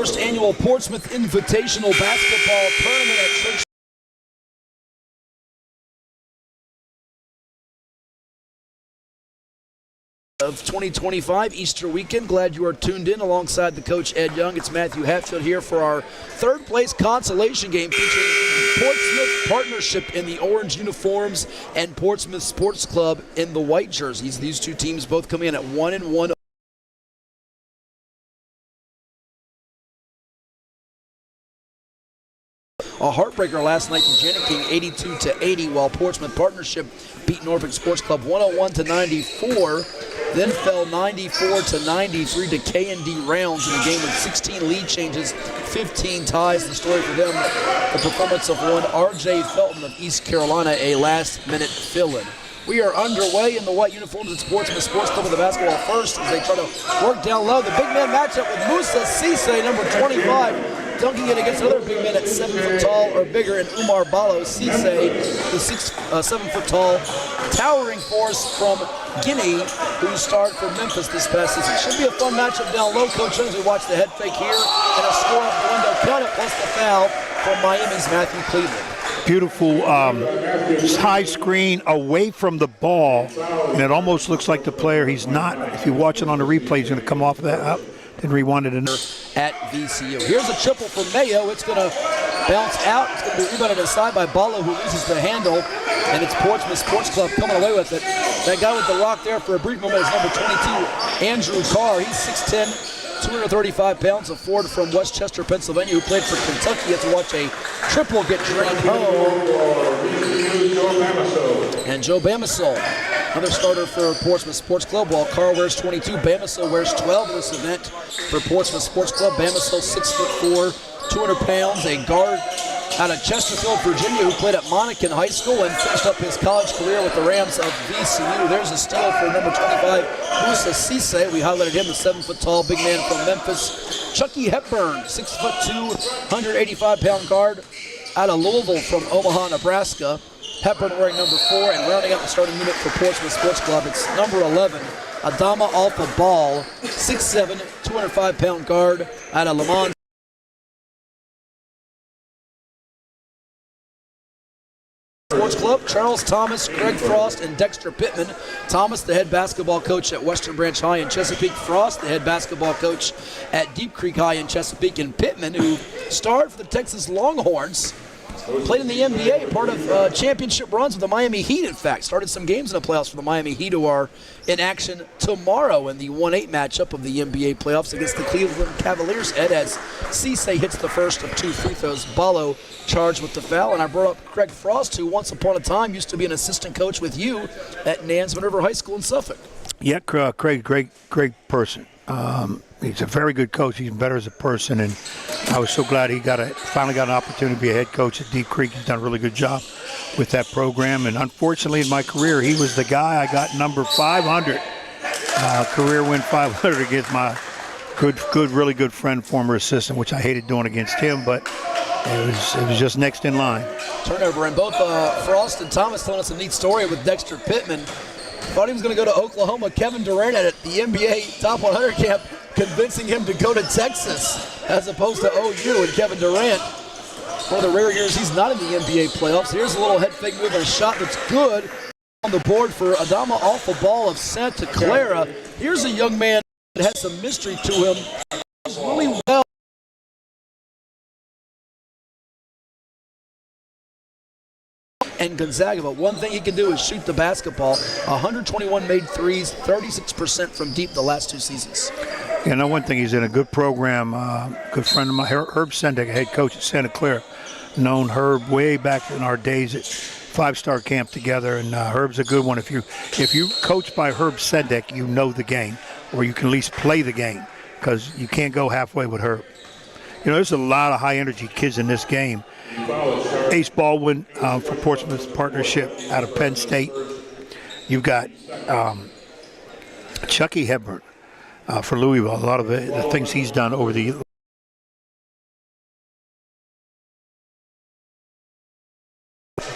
First annual Portsmouth Invitational Basketball Tournament at Church of 2025 Easter weekend. Glad you are tuned in alongside the coach Ed Young. It's Matthew Hatfield here for our third place consolation game featuring Portsmouth Partnership in the orange uniforms and Portsmouth Sports Club in the white jerseys. These two teams both come in at 1-1. A heartbreaker last night to Janet King, 82-80, while Portsmouth Partnership beat Norfolk Sports Club 101-94, then fell 94-93 to K&D Rounds in a game with 16 lead changes, 15 ties. The story for them, the performance of one R.J. Felton of East Carolina, a last-minute fill-in. We are underway in the white uniforms at Portsmouth Sports Club with the basketball first as they try to work down low. The big man matchup with Musa Cisse, number 25, dunking it against another big man at 7 foot tall or bigger in Umar Balo. Cisse, the 7 foot tall, towering force from Guinea, who starred for Memphis this past season. Should be a fun matchup down low, Coach, as we watch the head fake here and a score up the window. Count it plus the foul from Miami's Matthew Cleveland. Beautiful high screen away from the ball, and it almost looks like the player, he's not, if you watch it on the replay, he's going to come off of that up and rewind it in at VCU. Here's a triple from Mayo. It's going to bounce out. It's going to be rebounded aside by Balo, who loses the handle, and it's Portsmouth Sports Club coming away with it. That guy with the rock there for a brief moment is number 22, Andrew Carr. He's 6'10", 235 pounds, a forward from Westchester, Pennsylvania, who played for Kentucky. You have to watch a triple get drained home. And Joe Bamisol, another starter for Portsmouth Sports Club, while Carr wears 22, Bamisol wears 12 in this event for Portsmouth Sports Club. Bamisol 6'4", 200 pounds, a guard out of Chesterfield, Virginia, who played at Monacan High School and finished up his college career with the Rams of VCU. There's a steal for number 25, Musa Cisse. We highlighted him, the 7 foot tall big man from Memphis. Chucky Hepburn, 6'2", 185-pound guard out of Louisville from Omaha, Nebraska. Hepburn wearing number 4, and rounding out the starting unit for Portsmouth Sports Club, it's number 11, Adama Alpha Ball, 6'7", 205-pound guard out of Le Mans. Sports Club, Charles Thomas, Greg Frost, and Dexter Pittman. Thomas, the head basketball coach at Western Branch High in Chesapeake. Frost, the head basketball coach at Deep Creek High in Chesapeake. And Pittman, who starred for the Texas Longhorns, played in the NBA, part of championship runs with the Miami Heat, in fact. Started some games in the playoffs for the Miami Heat, who are in action tomorrow in the 1-8 matchup of the NBA playoffs against the Cleveland Cavaliers. Ed, as Cisse hits the first of 2 free throws, Balo charged with the foul. And I brought up Craig Frost, who once upon a time used to be an assistant coach with you at Nansemond River High School in Suffolk. Yeah, Craig, great person. He's a very good coach. He's better as a person, and I was so glad he finally got an opportunity to be a head coach at Deep Creek. He's done a really good job with that program, and unfortunately in my career, he was the guy I got number 500, career win 500 against my really good friend, former assistant, which I hated doing against him, but it was just next in line. Turnover, and both Frost and Thomas telling us a neat story with Dexter Pittman. Thought he was going to go to Oklahoma. Kevin Durant at the NBA Top 100 camp, convincing him to go to Texas as opposed to OU. And Kevin Durant, one of the rare years he's not in the NBA playoffs. Here's a little head fake move and a shot that's good on the board for Adama Alpha Ball of Santa Clara. Here's a young man that has some mystery to him. He's really well. And Gonzaga, but one thing he can do is shoot the basketball. 121 made threes, 36% from deep the last 2 seasons. You know, one thing, he's in a good program. Good friend of mine, Herb Sendek, head coach at Santa Clara. Known Herb way back in our days at 5-star camp together, and Herb's a good one. If you coach by Herb Sendek, you know the game, or you can at least play the game, because you can't go halfway with Herb. You know, there's a lot of high-energy kids in this game. Ace Baldwin for Portsmouth Partnership out of Penn State. You've got Chucky Hepburn for Louisville. A lot of the things he's done over the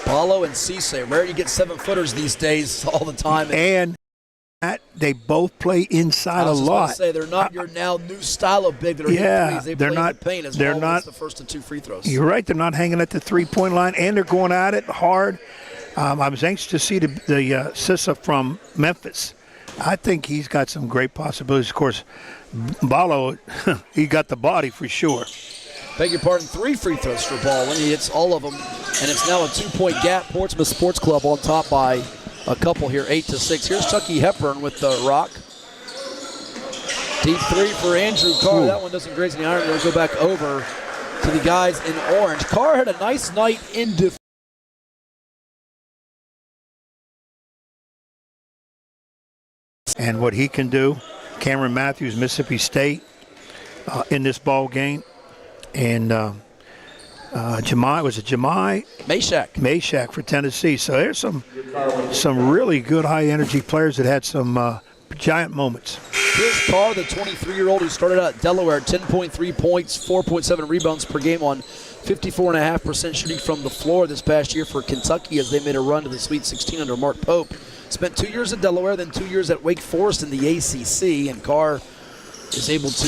Balo and Cisse, rare you get 7-footers these days all the time. And They both play inside a lot. I was just going to say, they're not your now new style of big that are hitting threes. They they're play not, in the paint as they're well not, as the first and two free throws. You're right. They're not hanging at the three-point line, and they're going at it hard. I was anxious to see the Sissa from Memphis. I think he's got some great possibilities. Of course, Ballo, he got the body for sure. Beg your pardon, 3 free throws for Ball when he hits all of them, and it's now a 2-point gap. Portsmouth Sports Club on top by a couple here, 8-6. Here's Chucky Hepburn with the rock. Deep 3 for Andrew Carr. Ooh. That one doesn't graze the iron. We'll go back over to the guys in orange. Carr had a nice night in defense. And what he can do, Cameron Matthews, Mississippi State, in this ball game. And Jemai Mashak for Tennessee. So there's some really good high-energy players that had some giant moments. Here's Carr, the 23-year-old who started out at Delaware, 10.3 points, 4.7 rebounds per game on 54.5% shooting from the floor this past year for Kentucky as they made a run to the Sweet 16 under Mark Pope. Spent 2 years at Delaware, then 2 years at Wake Forest in the ACC, and Carr is able to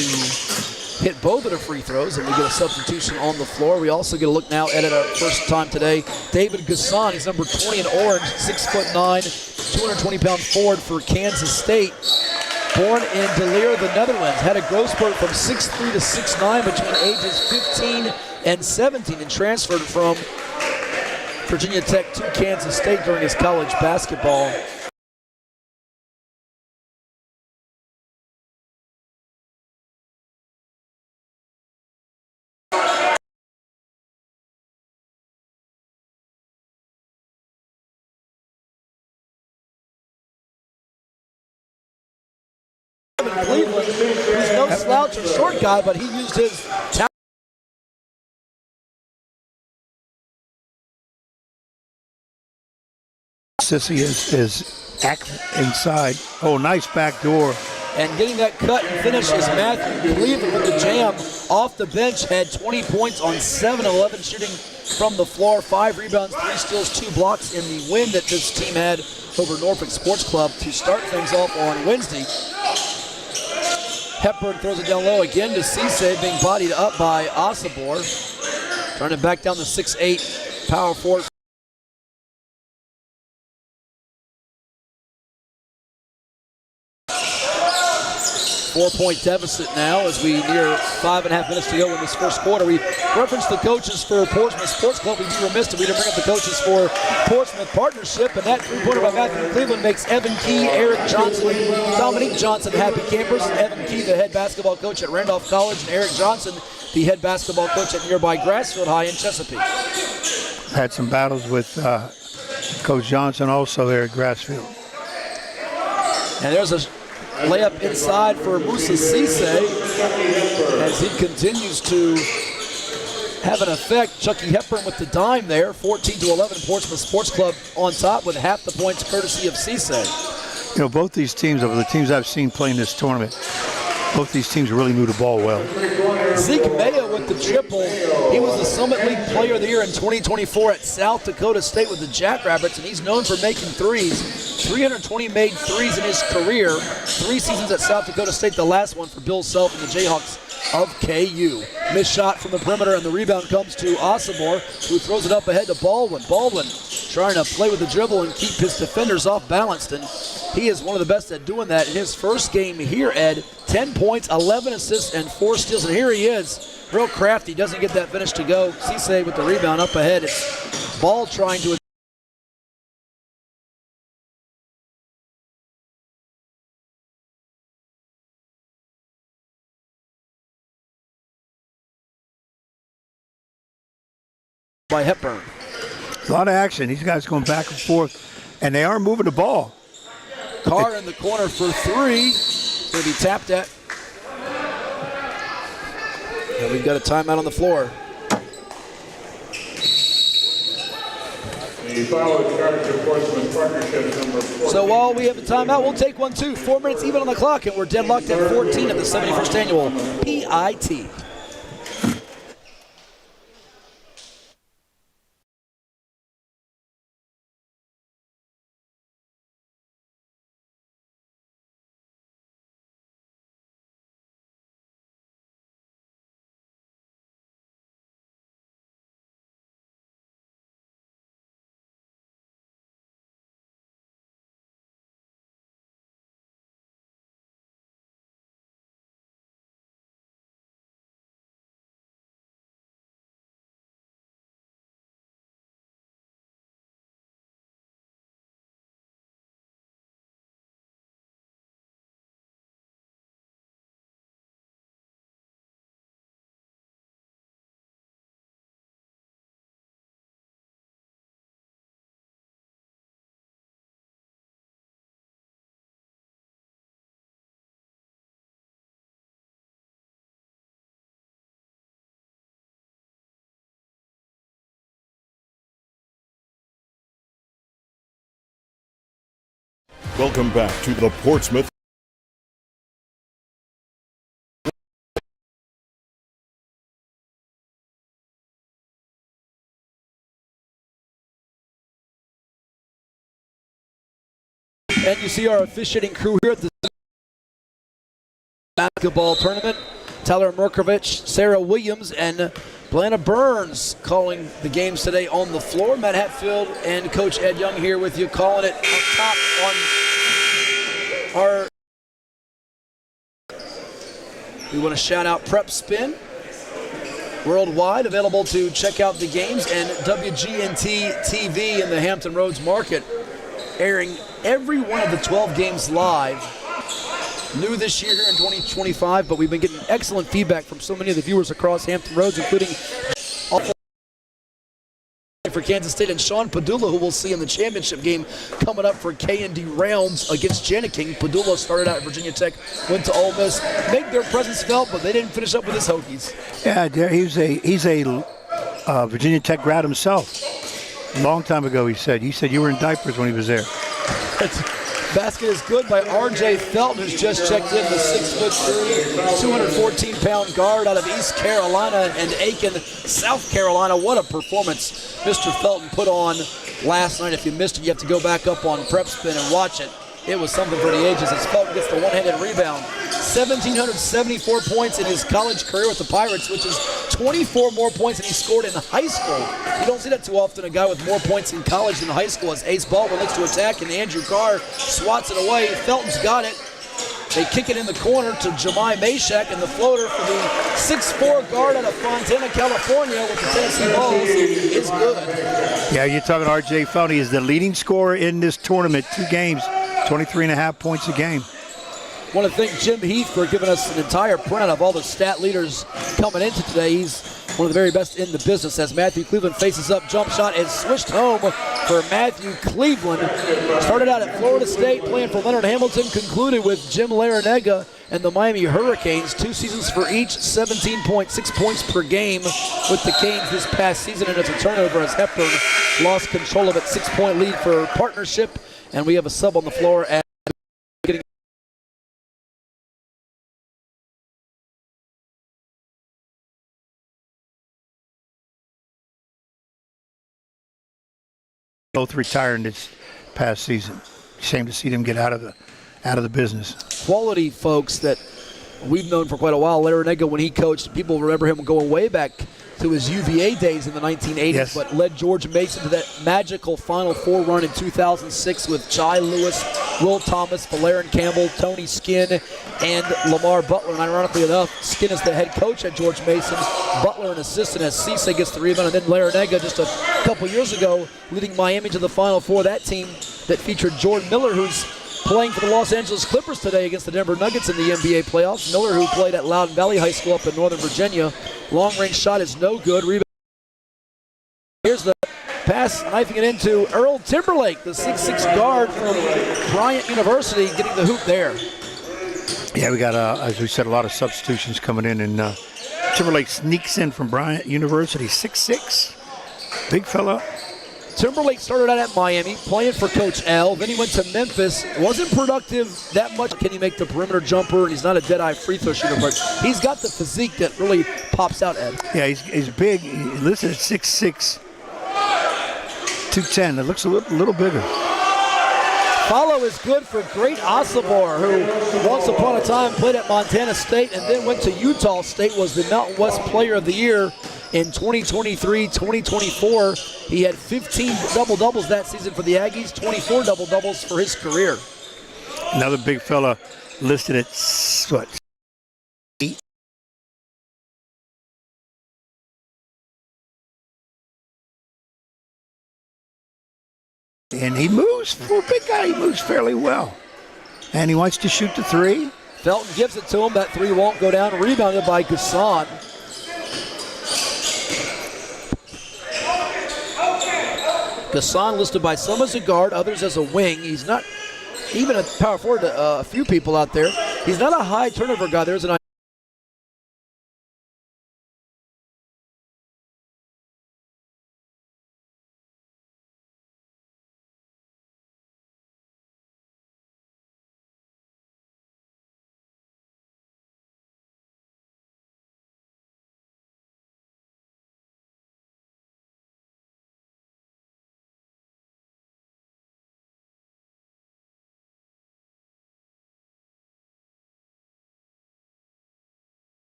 hit both of the free throws, and we get a substitution on the floor. We also get a look now at our first time today. David Gasson, he's number 20 in orange, 6'9", 220-pound forward for Kansas State. Born in De Leer, the Netherlands, had a growth spurt from 6'3" to 6'9" between ages 15 and 17, and transferred from Virginia Tech to Kansas State during his college basketball. Cleveland, who's no slouch or short guy, but he used his talent. Sissy is inside. Oh, nice back door. And getting that cut and finish is Matthew Cleveland with the jam off the bench. Had 20 points on 7-11 shooting from the floor, 5 rebounds, 3 steals, 2 blocks in the win that this team had over Norfolk Sports Club to start things off on Wednesday. Hepburn throws it down low again to Cisse, being bodied up by Osibor. Turning back down the 6'8" power forward. 4-point deficit now as we near 5.5 minutes to go in this first quarter. We referenced the coaches for Portsmouth Sports Club. We'd be remiss if we didn't bring up the coaches for Portsmouth Partnership, and that three-pointer by Matthew Cleveland makes Evan Key, Eric Johnson, Dominique Johnson happy campers. Evan Key, the head basketball coach at Randolph College, and Eric Johnson, the head basketball coach at nearby Grassfield High in Chesapeake. Had some battles with Coach Johnson also there at Grassfield. And there's a layup inside for Moussa Cisse as he continues to have an effect. Chucky Hepburn with the dime there, 14-11. Portsmouth Sports Club on top with half the points courtesy of Cisse. You know, both these teams, of the teams I've seen play in this tournament, both these teams really knew the ball well. Zeke Mayo with the triple. He was the Summit League Player of the Year in 2024 at South Dakota State with the Jackrabbits, and he's known for making threes. 320 made threes in his career. 3 seasons at South Dakota State, the last one for Bill Self and the Jayhawks of KU. Missed shot from the perimeter, and the rebound comes to Osibor, who throws it up ahead to Baldwin. Baldwin trying to play with the dribble and keep his defenders off balanced, and he is one of the best at doing that in his first game here, Ed. 10 points, 11 assists, and 4 steals, and here he is, real crafty, doesn't get that finish to go. Cisse with the rebound up ahead. It's Ball trying to by Hepburn. A lot of action. These guys going back and forth, and they are moving the ball. Carr in the corner for 3. Going to be tapped at. And we've got a timeout on the floor. So while we have a timeout, we'll take one too. 4 minutes even on the clock, and we're deadlocked at 14 of the 71st annual PIT. Welcome back to the Portsmouth. And you see our officiating crew here at the basketball tournament. Tyler Merkovich, Sarah Williams, and Blana Burns calling the games today on the floor. Matt Hatfield and Coach Ed Young here with you, calling it up top on our... We want to shout out Prep Spin worldwide, available to check out the games, and WGNT TV in the Hampton Roads Market, airing every one of the 12 games live. New this year here in 2025, but we've been getting excellent feedback from so many of the viewers across Hampton Roads, including for Kansas State and Sean Padula, who we'll see in the championship game coming up for K&D Rounds against Janiking. Padula started out at Virginia Tech, went to Ole Miss, made their presence felt, but they didn't finish up with his Hokies. Yeah, he's a Virginia Tech grad himself. A long time ago, he said you were in diapers when he was there. Basket is good by R.J. Felton, who's just checked in, the 6'3", 214-pound guard out of East Carolina and Aiken, South Carolina. What a performance Mr. Felton put on last night. If you missed it, you have to go back up on Prep Spin and watch it. It was something for the ages as Felton gets the one-handed rebound. 1,774 points in his college career with the Pirates, which is 24 more points than he scored in high school. You don't see that too often, a guy with more points in college than high school, as Ace Baldwin looks to attack, and Andrew Carr swats it away. Felton's got it. They kick it in the corner to Jemai Mashak, and the floater for the 6'4" guard out of Fontana, California with the Tennessee Vols is good. Yeah, you're talking R.J. Felton. He is the leading scorer in this tournament, 2 games, 23.5 points a game. I want to thank Jim Heath for giving us an entire printout of all the stat leaders coming into today. He's one of the very best in the business as Matthew Cleveland faces up. Jump shot is swished home for Matthew Cleveland. Started out at Florida State playing for Leonard Hamilton, concluded with Jim Larrañaga and the Miami Hurricanes. 2 seasons for each, 17.6 points per game with the Canes this past season, and it's a turnover as Hepburn lost control of it. 6-point lead for Partnership, and we have a sub on the floor at getting both retiring this past season. Shame to see them get out of the business. quality folks that we've known for quite a while. Larrañaga, when he coached, people remember him going way back to his UVA days in the 1980s, yes, but led George Mason to that magical Final Four run in 2006 with Chai Lewis, Will Thomas, Valerian Campbell, Tony Skinn, and Lamar Butler. And ironically enough, Skinn is the head coach at George Mason, Butler an assistant as Cisse gets the rebound, and then Larrañaga just a couple years ago leading Miami to the Final Four. That team that featured Jordan Miller, who's playing for the Los Angeles Clippers today against the Denver Nuggets in the NBA playoffs. Miller, who played at Loudoun Valley High School up in Northern Virginia. Long-range shot is no good. Rebound. Here's the pass, knifing it into Earl Timberlake, the 6'6" guard from Bryant University, getting the hoop there. Yeah, we got, as we said, a lot of substitutions coming in, and Timberlake sneaks in from Bryant University, 6'6", big fella. Timberlake started out at Miami, playing for Coach L. Then he went to Memphis. Wasn't productive that much. Can he make the perimeter jumper? And he's not a dead-eye free throw shooter, but he's got the physique that really pops out, Ed. Yeah, he's big. He's listed at 6'6", 210. It looks a little bigger. Follow is good for Great Osobor, who once upon a time played at Montana State and then went to Utah State, was the Mountain West Player of the Year in 2023-2024. He had 15 double-doubles that season for the Aggies, 24 double-doubles for his career. Another big fella listed at, what, 8? And he moves, for a big guy, he moves fairly well. And he wants to shoot the 3. Felton gives it to him. That 3 won't go down. Rebounded by Gasson. Gasson listed by some as a guard, others as a wing. He's not even a power forward to a few people out there. He's not a high turnover guy. There's an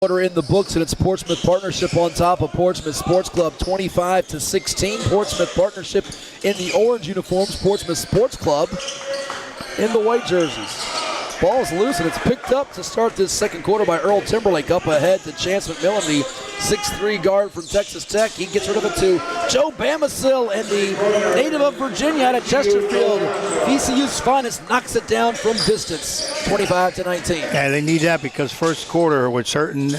Quarter in the books, and it's Portsmouth Partnership on top of Portsmouth Sports Club, 25-16. Portsmouth Partnership in the orange uniforms, Portsmouth Sports Club in the white jerseys. Ball's loose, and it's picked up to start this second quarter by Earl Timberlake. Up ahead to Chance McMillan, the 6'3 guard from Texas Tech. He gets rid of it to Joe Bamasill, and the native of Virginia out of Chesterfield, VCU's finest, knocks it down from distance, 25-19. Yeah, they need that because first quarter with certain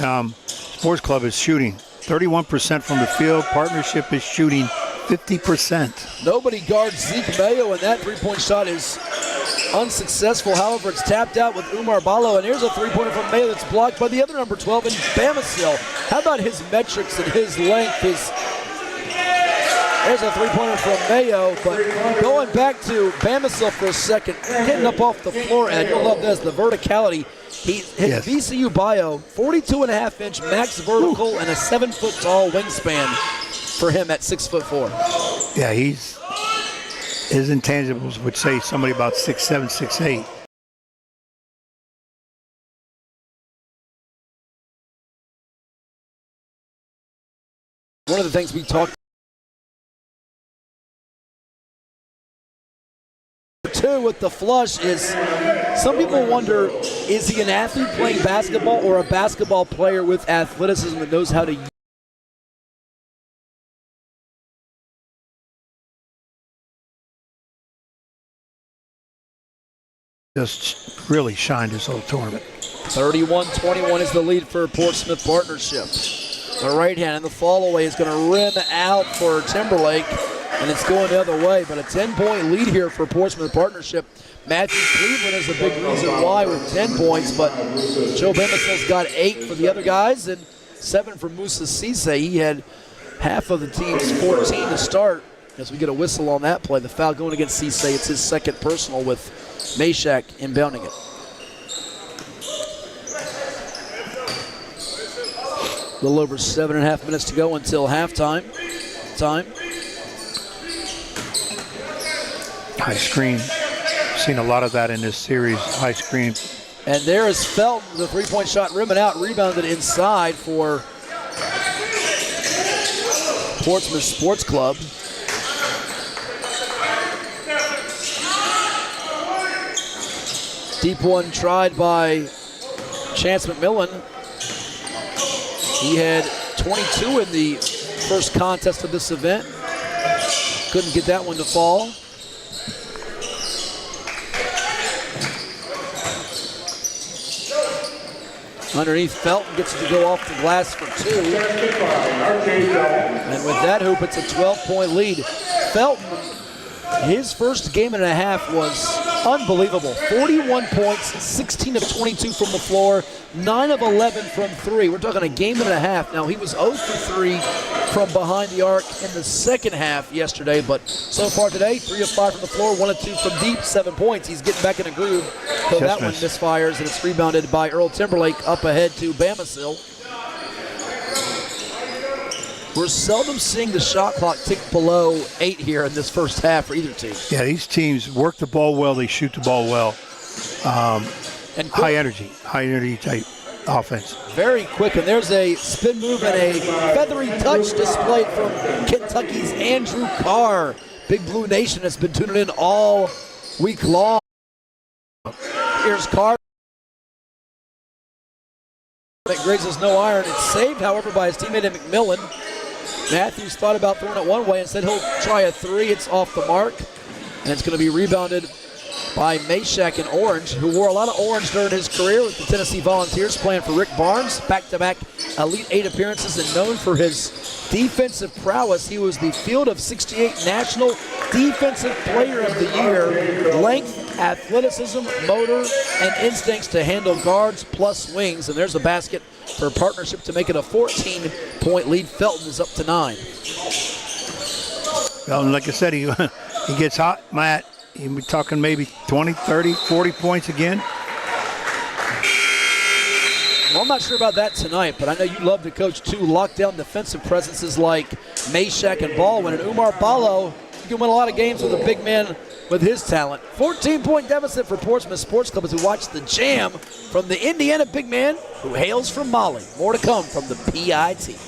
sports club is shooting 31% from the field. Partnership is shooting 50%. Nobody guards Zeke Mayo, and that three-point shot is unsuccessful. However, it's tapped out with Umar Ballo, and here's a three-pointer from Mayo that's blocked by the other number 12 in Bamasill. How about his metrics and his length? There's a three-pointer from Mayo, but going back to Bamasill for a second, getting up off the floor, and you'll love this, the verticality. His VCU bio, 42.5-inch max vertical and a 7-foot-tall wingspan for him at 6'4". Yeah, his intangibles would say somebody about 6'7", 6'8". One of the things we talked too with the flush is some people wonder, is he an athlete playing basketball or a basketball player with athleticism that knows how to just really shined this whole tournament. 31-21 is the lead for Portsmouth Partnership. The right hand and the fall away is going to rim out for Timberlake, and it's going the other way, but a 10-point lead here for Portsmouth Partnership. Matthew Cleveland is the big reason why with 10 points, but Joe Bemisill's got 8 for the other guys and 7 for Musa Cisse. He had half of the team's 14 to start. As we get a whistle on that play, the foul going against Cisse. It's his second personal with Meshack inbounding it. A little over 7.5 minutes to go until halftime. High screen. Seen a lot of that in this series, high screen. And there is Felton, the three-point shot rimming out, rebounded inside for Portsmouth Sports Club. Deep one tried by Chance McMillan. He had 22 in the first contest of this event. Couldn't get that one to fall. Underneath, Felton gets it to go off the glass for 2. And with that hoop, it's a 12-point lead. Felton, his first game and a half was unbelievable. 41 points, 16 of 22 from the floor, 9 of 11 from 3. We're talking a game and a half. Now, he was 0 for 3 from behind the arc in the second half yesterday, but so far today, 3 of 5 from the floor, 1 of 2 from deep, 7 points. He's getting back in a groove. So that one misfires, and it's rebounded by Earl Timberlake up ahead to Bamasill. We're seldom seeing the shot clock tick below 8 here in this first half for either team. Yeah, these teams work the ball well, they shoot the ball well. And high energy type offense. Very quick, and there's a spin move and a feathery touch displayed from Kentucky's Andrew Carr. Big Blue Nation has been tuning in all week long. Here's Carr. That grazes no iron. It's saved, however, by his teammate McMillan. Matthews thought about throwing it one way and said he'll try a 3. It's off the mark, and it's going to be rebounded by Meshack in orange, who wore a lot of orange during his career with the Tennessee Volunteers, playing for Rick Barnes, back-to-back Elite 8 appearances, and known for his defensive prowess. He was the Field of 68 National Defensive Player of the Year. Length, athleticism, motor, and instincts to handle guards plus wings. And there's a basket for Partnership to make it a 14-point lead. Felton is up to 9. Well, like I said, he gets hot, Matt. He'll be talking maybe 20, 30, 40 points again. Well, I'm not sure about that tonight, but I know you love to coach 2 lockdown defensive presences like Meshack and Baldwin. And Umar Ballo can win a lot of games with a big man with his talent. 14-point deficit for Portsmouth Sports Club as we watch the jam from the Indiana big man who hails from Mali. More to come from the PIT.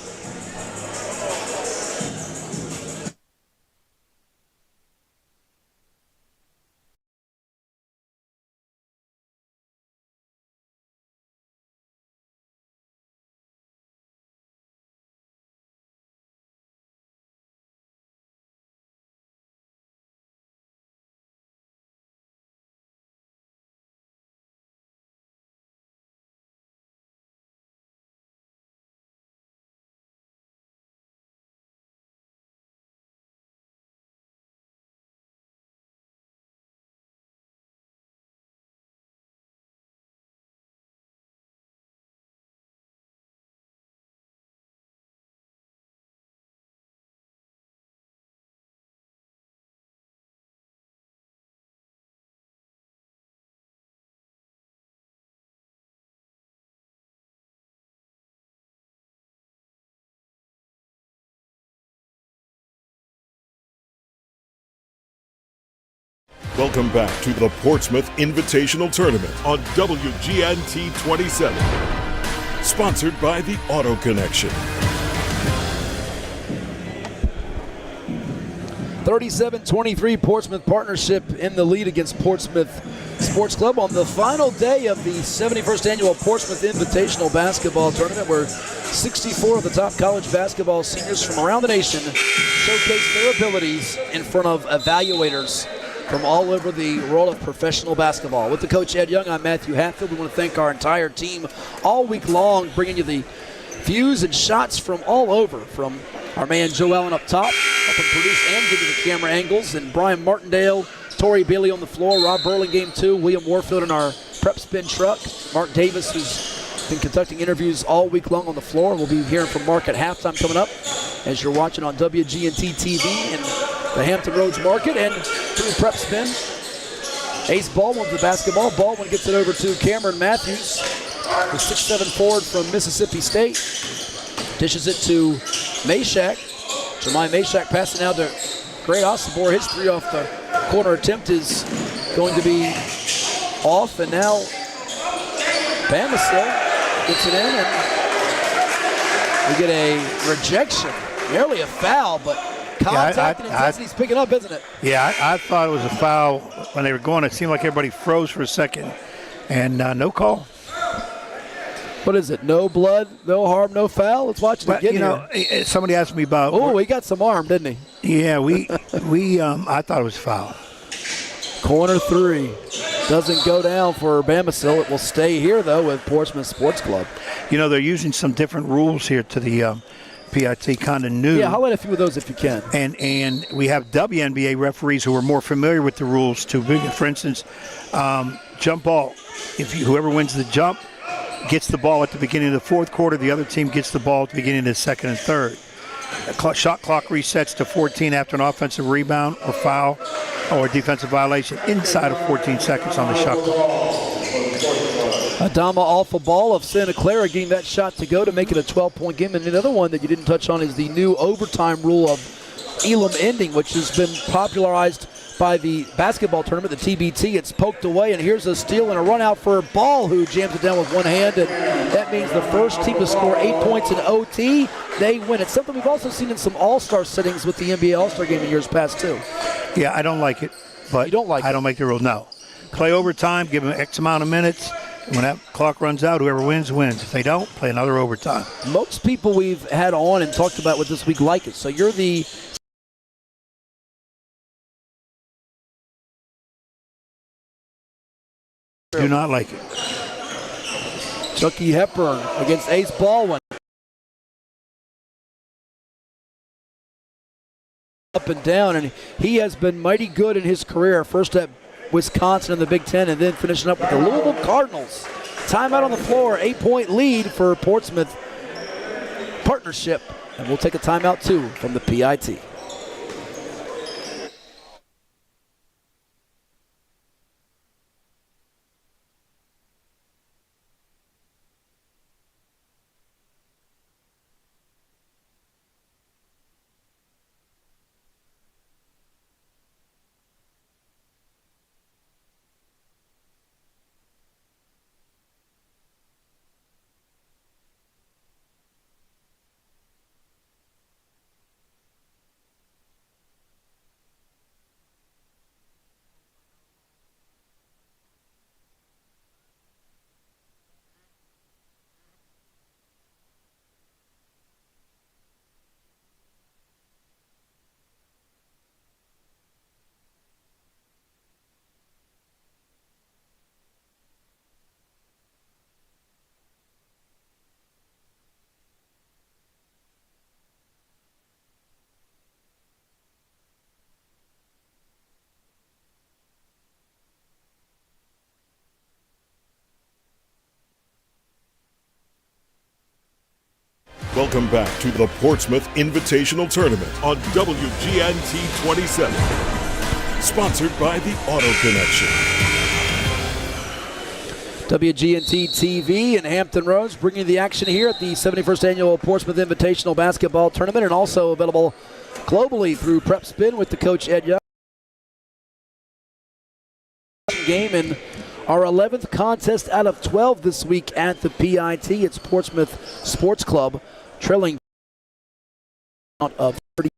Welcome back to the Portsmouth Invitational Tournament on WGNT 27. Sponsored by the Auto Connection. 37-23 Portsmouth Partnership in the lead against Portsmouth Sports Club on the final day of the 71st annual Portsmouth Invitational Basketball Tournament, where 64 of the top college basketball seniors from around the nation showcase their abilities in front of evaluators from all over the world of professional basketball. With the coach Ed Young, I'm Matthew Hatfield. We want to thank our entire team all week long, bringing you the views and shots from all over, from our man Joe Allen up top, helping produce and give you the camera angles, and Brian Martindale, Tori Bailey on the floor, Rob Burlingame too, William Warfield in our prep spin truck, Mark Davis, who's been conducting interviews all week long on the floor. We'll be hearing from Mark at halftime coming up as you're watching on WGNT TV and the Hampton Roads Market. And through prep spin, Ace Baldwin with the basketball. Baldwin gets it over to Cameron Matthews, the 6'7" forward from Mississippi State. Dishes it to Meshack. Jeremiah Meshack passing out to Gray Osobor. His three off the corner attempt is going to be off, and now Bamisile gets it in, and we get a rejection. Nearly a foul, but contact and intensity's picking up, isn't it? Yeah, I thought it was a foul when they were going. It seemed like everybody froze for a second, and no call. What is it? No blood, no harm, no foul? Let's watch it again. You know, somebody asked me about. Oh, he got some arm, didn't he? Yeah, I thought it was foul. Corner three doesn't go down for Bamisile. It will stay here though with Portsmouth Sports Club. You know, they're using some different rules here to the PIT, kind of new. Yeah, highlight a few of those if you can. And we have WNBA referees who are more familiar with the rules too. For instance, jump ball. Whoever wins the jump gets the ball at the beginning of the fourth quarter. The other team gets the ball at the beginning of the second and third. Shot clock resets to 14 after an offensive rebound or foul or defensive violation inside of 14 seconds on the shot clock. Adama Alpha-Ball of Santa Clara getting that shot to go to make it a 12-point game. And another one that you didn't touch on is the new overtime rule of Elam ending, which has been popularized by the basketball tournament, the TBT. It's poked away, and here's a steal and a run out for Ball, who jams it down with one hand, and that means the first team to score 8 points in OT, they win. It's something we've also seen in some all-star settings with the NBA All-Star game in years past, too. Yeah, I don't like it, but you don't like I don't make the rule. No. Play overtime, give them X amount of minutes. When that clock runs out, whoever wins, wins. If they don't, play another overtime. Most people we've had on and talked about with this week like it. So you're the do not like it. Chucky Hepburn against Ace Baldwin. Up and down, and he has been mighty good in his career. First at Wisconsin in the Big Ten, and then finishing up with the Louisville Cardinals. Timeout on the floor, 8-point lead for Portsmouth Partnership. And we'll take a timeout too from the PIT. Welcome back to the Portsmouth Invitational Tournament on WGNT 27. Sponsored by the Auto Connection. WGNT TV and Hampton Roads bringing you the action here at the 71st Annual Portsmouth Invitational Basketball Tournament, and also available globally through Prep Spin with the coach Ed Young. Game in our 11th contest out of 12 this week at the PIT. It's Portsmouth Sports Club trailing out of 30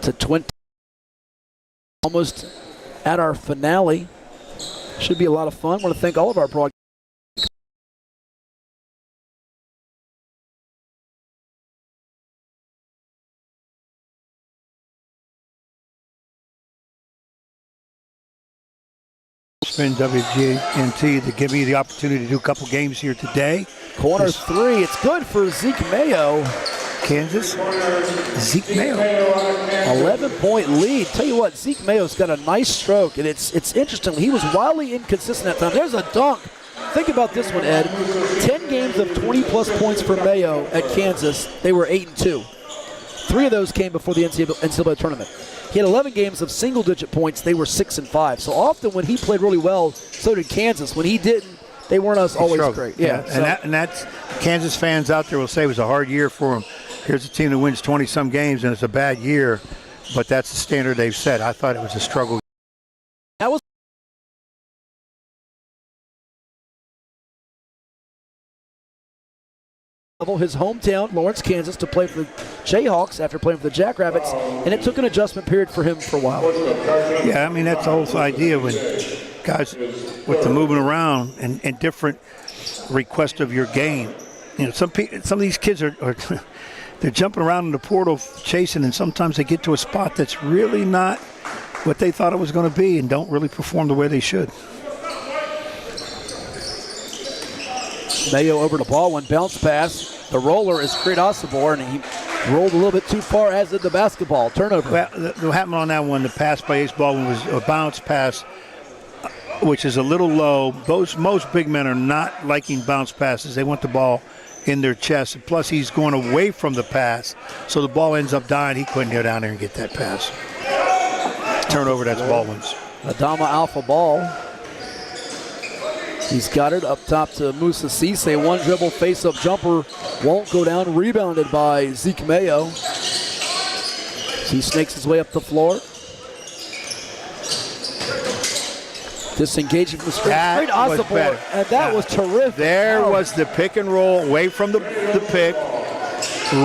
to 20. Almost at our finale. Should be a lot of fun. I want to thank all of our broadcasters. Spin WGNT to give me the opportunity to do a couple games here today. Corner three. It's good for Zeke Mayo. Kansas, Zeke Mayo. 11-point lead. Tell you what, Zeke Mayo's got a nice stroke, and it's interesting. He was wildly inconsistent at times. There's a dunk. Think about this one, Ed. 10 games of 20-plus points for Mayo at Kansas. They were 8-2. 3 of those came before the NCAA tournament. He had 11 games of single-digit points. They were 6-5. So often when he played really well, so did Kansas. When he didn't, they weren't always great. Yeah, and that's Kansas fans out there will say it was a hard year for him. Here's a team that wins 20-some games, and it's a bad year, but that's the standard they've set. I thought it was a struggle. That was his hometown, Lawrence, Kansas, to play for the Jayhawks after playing for the Jackrabbits, and it took an adjustment period for him for a while. Yeah, I mean, that's the whole idea when guys with the moving around and different request of your game. You know, some of these kids are they're jumping around in the portal chasing, and sometimes they get to a spot that's really not what they thought it was going to be and don't really perform the way they should. Mayo over to Baldwin, bounce pass. The roller is Creed Osobor, and he rolled a little bit too far, as did the basketball. Turnover. Well, what happened on that one, the pass by Ace Baldwin was a bounce pass, which is a little low. Most big men are not liking bounce passes. They want the ball in their chest. And plus, he's going away from the pass, so the ball ends up dying. He couldn't go down there and get that pass. Turnover, that's Baldwin's. Adama Alpha ball. He's got it up top to Musa Cisse. One dribble face-up jumper won't go down. Rebounded by Zeke Mayo. He snakes his way up the floor. Disengaging from the screen. Great Osobor, and that was terrific. There was the pick and roll away from the pick,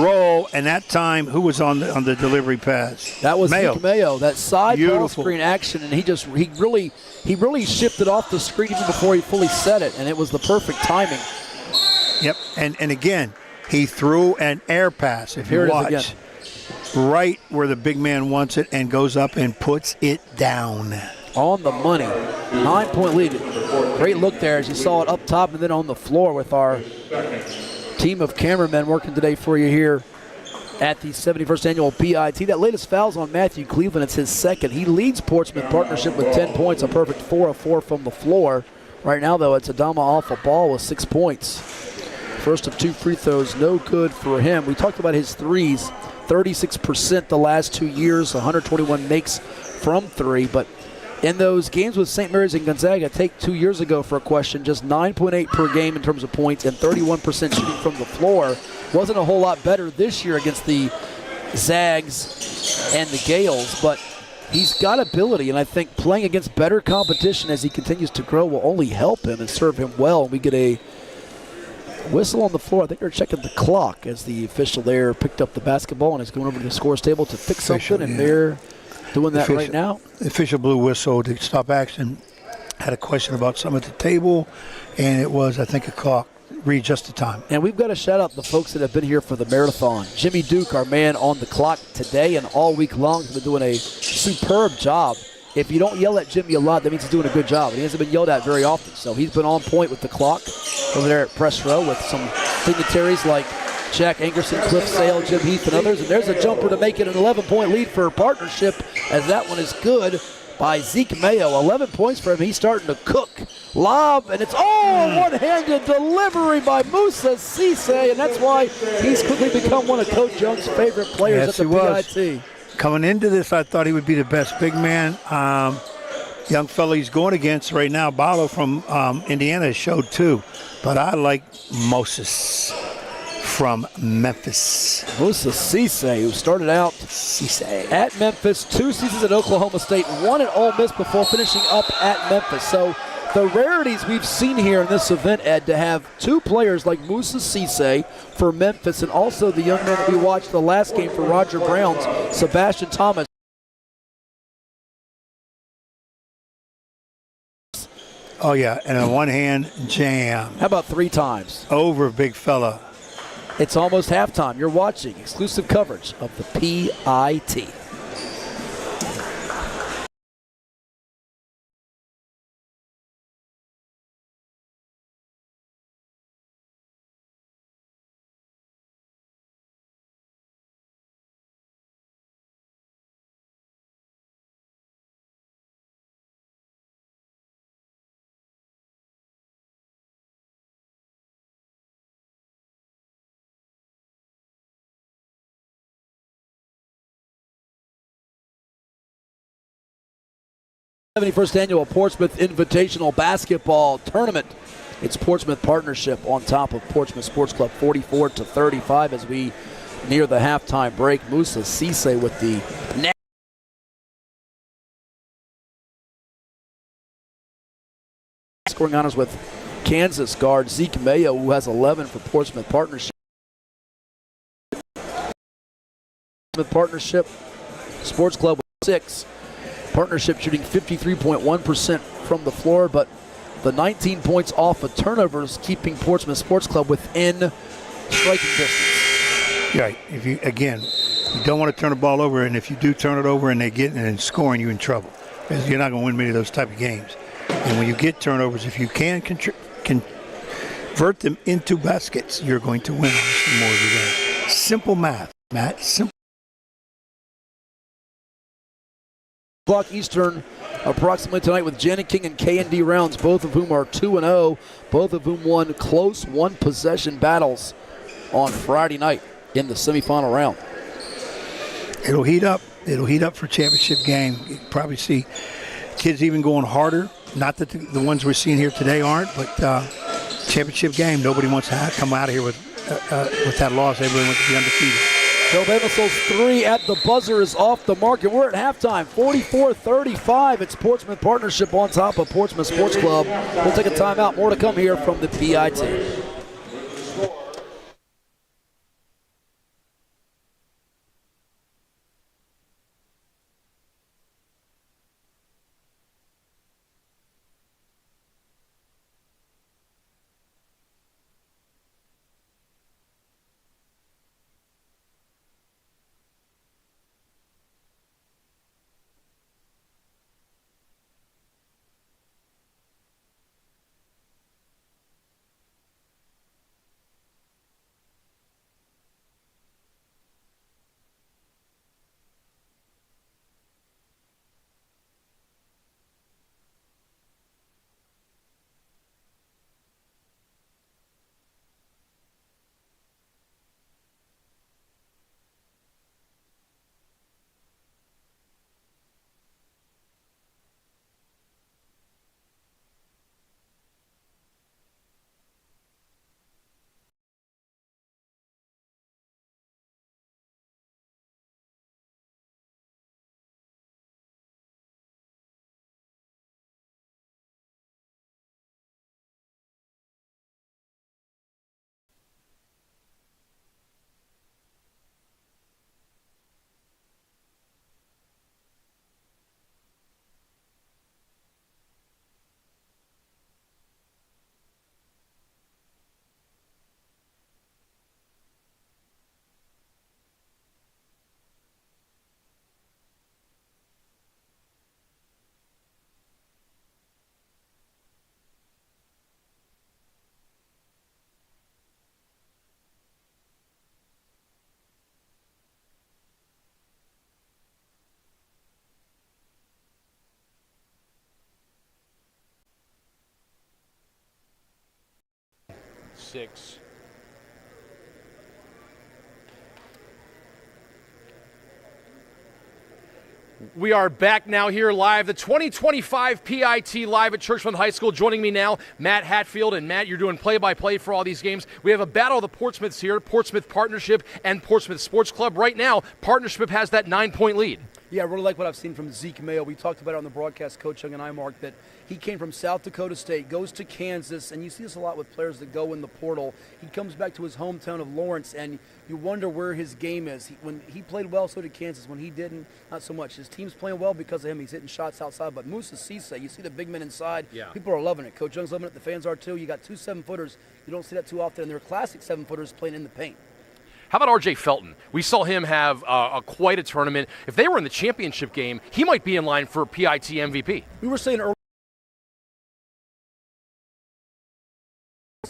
roll, and that time, who was on the delivery pass? That was Mayo. Zeke Mayo. That side ball Beautiful. screen action, and he really shifted off the screen even before he fully set it, and it was the perfect timing. Yep, and again, he threw an air pass, if you watch, right where the big man wants it, and goes up and puts it down. On the money. 9-point lead. Great look there as you saw it up top and then on the floor with our team of cameramen working today for you here at the 71st Annual PIT. That latest foul's on Matthew Cleveland. It's his second. He leads Portsmouth partnership with 10 points, a perfect 4 of 4 from the floor. Right now, though, it's Adama Alpha ball with 6 points. First of 2 free throws, no good for him. We talked about his threes, 36% the last 2 years, 121 makes from 3, but in those games with St. Mary's and Gonzaga, take 2 years ago for a question, just 9.8 per game in terms of points and 31% shooting from the floor. Wasn't a whole lot better this year against the Zags and the Gales, but he's got ability, and I think playing against better competition as he continues to grow will only help him and serve him well. We get a whistle on the floor. I think they're checking the clock as the official there picked up the basketball and is going over to the scores table to fix something, and they're doing that right now. The official blew whistle to stop action. Had a question about some at the table, and it was, I think, a clock. Readjust the time. And we've got to shout out the folks that have been here for the marathon. Jimmy Duke, our man on the clock today and all week long, has been doing a superb job. If you don't yell at Jimmy a lot, that means he's doing a good job. He hasn't been yelled at very often, so he's been on point with the clock over there at press row with some dignitaries like Jack Angerson, Cliff Sale, Jim Heath, and others. And there's a jumper to make it an 11-point lead for partnership, as that one is good. by Zeke Mayo. 11 points for him. He's starting to cook. Lob, and it's one-handed delivery by Musa Cisse, and that's why he's quickly become one of Coach Young's favorite players at the PIT. Coming into this, I thought he would be the best big man. Young fella he's going against right now, Balo from Indiana, showed too. But I like Moses from Memphis. Musa Cisse, who started out at Memphis, 2 seasons at Oklahoma State, 1 at Ole Miss before finishing up at Memphis. So the rarities we've seen here in this event, Ed, to have 2 players like Musa Cisse for Memphis and also the young man that we watched the last game for Roger Brown's, Sebastian Thomas. Oh, yeah, and a one-hand jam. How about 3 times? Over big fella. It's almost halftime. You're watching exclusive coverage of the PIT. The 71st annual Portsmouth Invitational Basketball Tournament. It's Portsmouth Partnership on top of Portsmouth Sports Club, 44-35 as we near the halftime break. Musa Cisse with the scoring honors with Kansas guard Zeke Mayo, who has 11 for Portsmouth Partnership. Portsmouth Partnership Sports Club with 6. Partnership shooting 53.1% from the floor, but the 19 points off of turnovers keeping Portsmouth Sports Club within striking distance. Right. If you don't want to turn the ball over, and if you do turn it over and they get and scoring, you're in trouble. Because you're not going to win many of those type of games. And when you get turnovers, if you can convert them into baskets, you're going to win more of your games. Simple math, Matt. Simple. O'clock Eastern approximately tonight with Janet King and K&D Rounds, both of whom are 2-0, both of whom won close one-possession battles on Friday night in the semifinal round. It'll heat up. It'll heat up for championship game. You probably see kids even going harder. Not that the ones we're seeing here today aren't, but championship game, nobody wants to come out of here with that loss. Everybody wants to be undefeated. Bill Bamisle's 3 at the buzzer is off the mark, and we're at halftime, 44-35. It's Portsmouth Partnership on top of Portsmouth Sports Club. We'll take a timeout. More to come here from the PIT. 6. We are back now here live, the 2025 PIT live at Churchland High School. Joining me now, Matt Hatfield. And Matt, you're doing play-by-play for all these games. We have a battle of the Portsmouths here, Portsmouth Partnership and Portsmouth Sports Club. Right now, Partnership has that 9-point lead. Yeah, I really like what I've seen from Zeke Mayo. We talked about it on the broadcast, Coach Young and I, Mark, that he came from South Dakota State, goes to Kansas, and you see this a lot with players that go in the portal. He comes back to his hometown of Lawrence, and you wonder where his game is. When he played well, so did Kansas. When he didn't, not so much. His team's playing well because of him. He's hitting shots outside. But Moussa Cisse, you see the big men inside. Yeah. People are loving it. Coach Young's loving it. The fans are too. You got 2 7-footers. You don't see that too often, and they're classic 7-footers playing in the paint. How about R.J. Felton? We saw him have quite a tournament. If they were in the championship game, he might be in line for PIT MVP. We were saying earlier,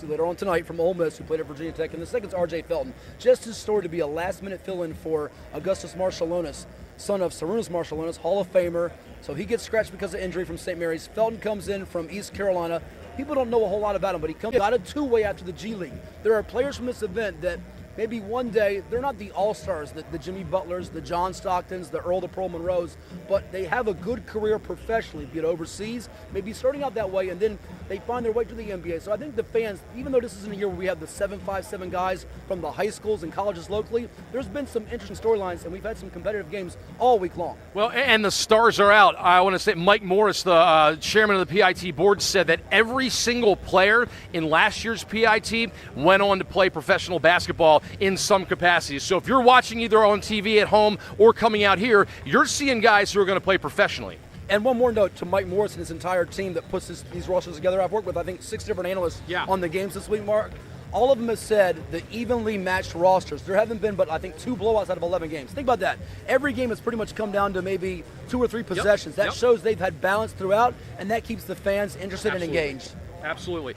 later on tonight from Ole Miss, who played at Virginia Tech, and the second's R.J. Felton. Just his story to be a last-minute fill-in for Augustus Marshallonis, son of Sarunas Marshallonis, Hall of Famer. So he gets scratched because of injury from St. Mary's. Felton comes in from East Carolina. People don't know a whole lot about him, but he got a two-way after the G League. There are players from this event that maybe one day, they're not the all-stars, the Jimmy Butlers, the John Stocktons, the Earl, the Pearl Monroes, but they have a good career professionally, be it overseas, maybe starting out that way, and then they find their way to the NBA. So I think the fans, even though this isn't a year where we have the 7-5-7 guys from the high schools and colleges locally, there's been some interesting storylines, and we've had some competitive games all week long. Well, and the stars are out. I want to say Mike Morris, the chairman of the PIT board, said that every single player in last year's PIT went on to play professional basketball in some capacity. So if you're watching either on TV at home or coming out here, you're seeing guys who are going to play professionally. And one more note to Mike Morris and his entire team that puts these rosters together. I've worked with, I think, 6 different analysts on the games this week, Mark. All of them have said the evenly matched rosters. There haven't been but, I think, 2 blowouts out of 11 games. Think about that. Every game has pretty much come down to maybe 2 or 3 possessions. That shows they've had balance throughout, and that keeps the fans interested and engaged. Absolutely.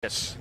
Yes.